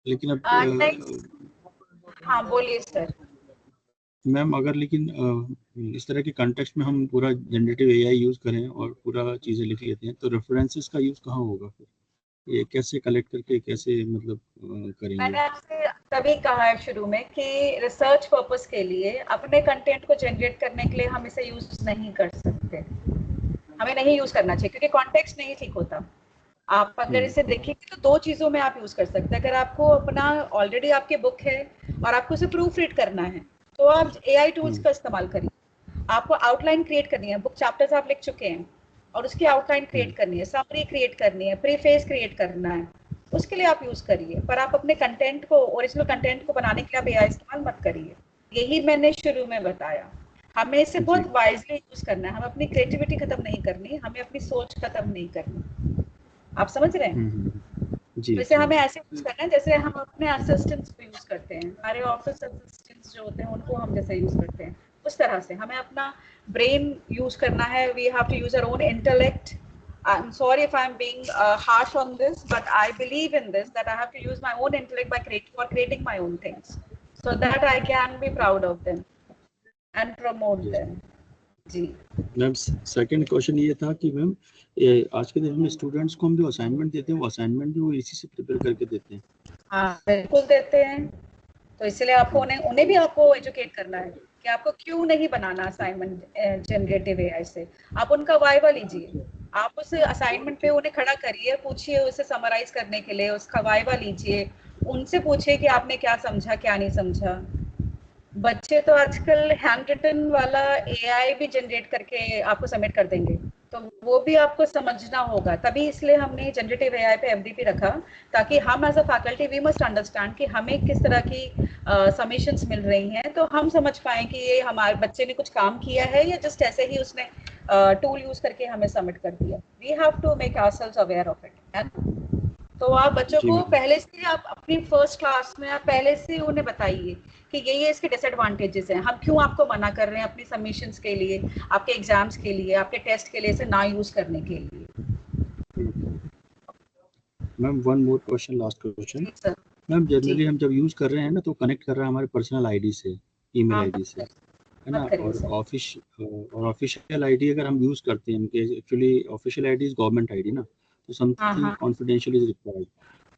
लेकिन अब हाँ बोलिए सर. मैम अगर लेकिन इस तरह के कॉन्टेक्स्ट में हम पूरा जनरेटिव एआई यूज करें और पूरा चीजें लिख लेते हैं तो रेफरेंसेस का यूज कहाँ होगा फिर? ये कैसे कलेक्ट करके कैसे मतलब करेंगे? मैंने आपसे तभी कहा है शुरू में कि रिसर्च पर्पस के लिए अपने कंटेंट को जनरेट करने के लिए हम इसे यूज नहीं कर सकते. हमें नहीं यूज करना चाहिए क्योंकि कॉन्टेक्स्ट नहीं ठीक होता. आप अगर इसे देखेंगे तो दो चीजों में आप यूज कर सकते हैं. अगर आपको अपना ऑलरेडी आपके बुक है और आपको उसे प्रूफ रीड करना है तो आप एआई टूल्स का इस्तेमाल करिए. आपको आउटलाइन क्रिएट करनी है, बुक चैप्टर्स आप लिख चुके हैं और उसकी आउटलाइन क्रिएट करनी है, समरी क्रिएट करनी है, प्रीफेस क्रिएट करना है, उसके लिए आप यूज करिए. पर आप अपने कंटेंट को, ओरिजिनल कंटेंट को बनाने के लिए आप एआई इस्तेमाल मत करिए. यही मैंने शुरू में बताया. हमें इसे बहुत वाइजली यूज करना है. हमें अपनी क्रिएटिविटी खत्म नहीं करनी, हमें अपनी सोच खत्म नहीं करनी. आप समझ रहे हैं? जैसे हमें ऐसे यूज करना है जैसे हम अपने असिस्टेंट्स को यूज करते हैं. हमारे ऑफिस असिस्टेंट्स जो होते हैं उनको हम जैसे यूज करते हैं उस तरह से हमें अपना ब्रेन यूज करना है. We have to use our own intellect. I'm sorry if I'm being harsh on this, but I believe in this, that I have to use my own intellect by creating my own things, so that I can be proud of them and promote them. जी ma'am second question ये था कि ma'am आज के दिन में students को हम जो असाइनमेंट देते हैं वो असाइनमेंट भी वो इसी से प्रिपेयर करके देते हैं. हाँ बिल्कुल देते हैं. तो इसलिए आपको उन्हें भी आपको एजुकेट करना है कि आपको क्यों नहीं बनाना असाइनमेंट जनरेटिव एआई से. आप उनका वाइवा लीजिए. आप उस असाइनमेंट पे उन्हें खड़ा करिए, पूछिए उसे समराइज करने के लिए, उसका वाइवा लीजिए, उनसे पूछिए कि आपने क्या समझा क्या नहीं समझा. बच्चे तो आजकल हैंड रिटन वाला एआई भी जनरेट करके आपको सबमिट कर देंगे, तो वो भी आपको समझना होगा. तभी इसलिए हमने जनरेटिव एआई पे एफडीपी रखा ताकि हम as a faculty we must understand कि हमें किस तरह की सबमिशंस मिल रही हैं, तो हम समझ पाएं कि ये हमारे बच्चे ने कुछ काम किया है या जस्ट ऐसे ही उसने टूल यूज करके हमें सबमिट कर दिया. We have to make ourselves aware of it. तो आप बच्चों को पहले से, आप अपनी फर्स्ट क्लास में आप पहले से उन्हें बताइए कि ये इसके डिसएडवांटेजेस हैं. हम क्यों आपको मना कर रहे हैं अपनी सबमिशंस के लिए, आपके एग्जाम्स के लिए, आपके टेस्ट के लिए इसे ना यूज करने के लिए. Ma'am one more question, last question. Ma'am generally हम जब यूज कर रहे हैं ना तो कनेक्ट कर रहा है हमारे पर्सनल आईडी से, ईमेल आईडी से, है ना. और ऑफिशियल आईडी अगर हम यूज करते हैं, actually official ID is government ID ना, तो समथिंग कॉन्फिडेंशियल इज रिक्वायर्ड.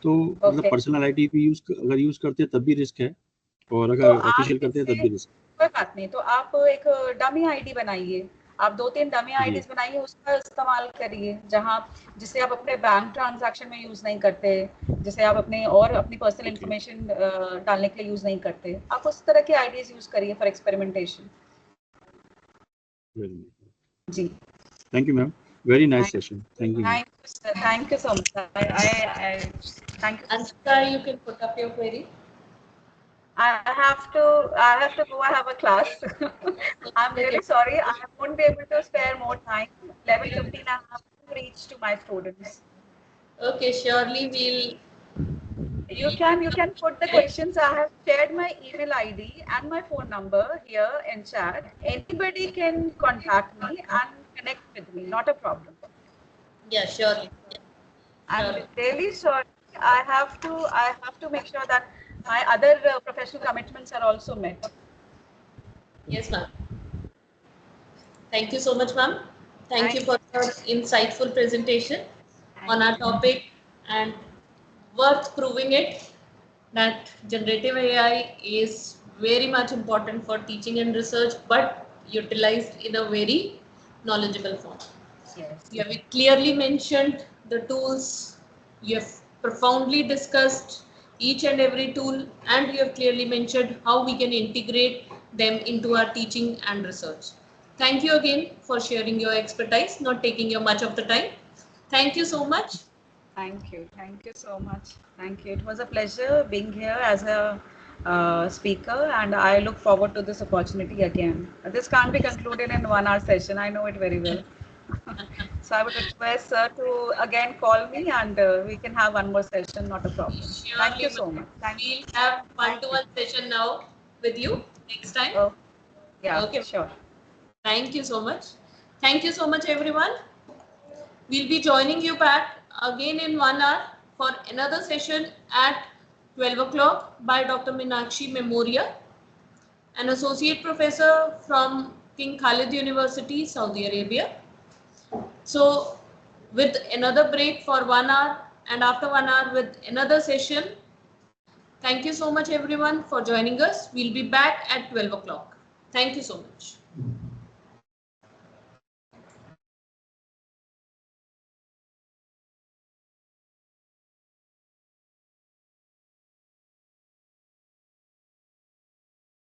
तो मतलब पर्सनल आईडी भी अगर यूज करते हैं तब भी रिस्क है और अगर ऑफिशियल करते हैं तब भी रिस्क. कोई बात नहीं. तो आप एक डमी आईडी बनाइए. आप 2-3 डमी आईडीज बनाइए, उसका इस्तेमाल करिए जिसे आप अपने बैंक ट्रांजैक्शन में यूज नहीं करते, जिसे आप अपनी पर्सनल इंफॉर्मेशन डालने के लिए यूज नहीं करते. आप उस तरह की आईडीज यूज करिए फॉर एक्सपेरिमेंटेशन. जी thank you ma'am. Very nice session. Thank you. Thank you so much. I thank you. Anshika, you can put up your query. I have to go. I have a class. I'm really sorry. I won't be able to spare more time. Level 15, I have to reach to my students. Okay, surely we'll. You can put the questions. I have shared my email ID and my phone number here in chat. Anybody can contact me and connect with me. Not a problem. Yeah, surely. I'm really sorry. I have to make sure that my other professional commitments are also met. Yes, ma'am. Thank you so much, ma'am. Thank you for your insightful presentation on our topic, and worth proving it that generative AI is very much important for teaching and research, but utilized in a very knowledgeable form. Yes. You have clearly mentioned the tools. You have profoundly discussed each and every tool, and you have clearly mentioned how we can integrate them into our teaching and research. Thank you again for sharing your expertise, not taking you much of the time. Thank you so much. Thank you. Thank you so much. Thank you. It was a pleasure being here as a speaker, and I look forward to this opportunity again. This can't be concluded in 1 hour session. I know it very well. So I would request sir to again call me, and we can have one more session. Not a problem. Thank you so much. We'll have one-to-one session now with you next time. Oh, yeah, Okay. sure. Thank you so much. Thank you so much, everyone. We'll be joining you back again in 1 hour for another session at 12 o'clock by Dr. Meenakshi Memoria, an associate professor from King Khalid University, Saudi Arabia. So with another break for 1 hour, and after 1 hour with another session. Thank you so much, everyone, for joining us. We'll be back at 12 o'clock. Thank you so much.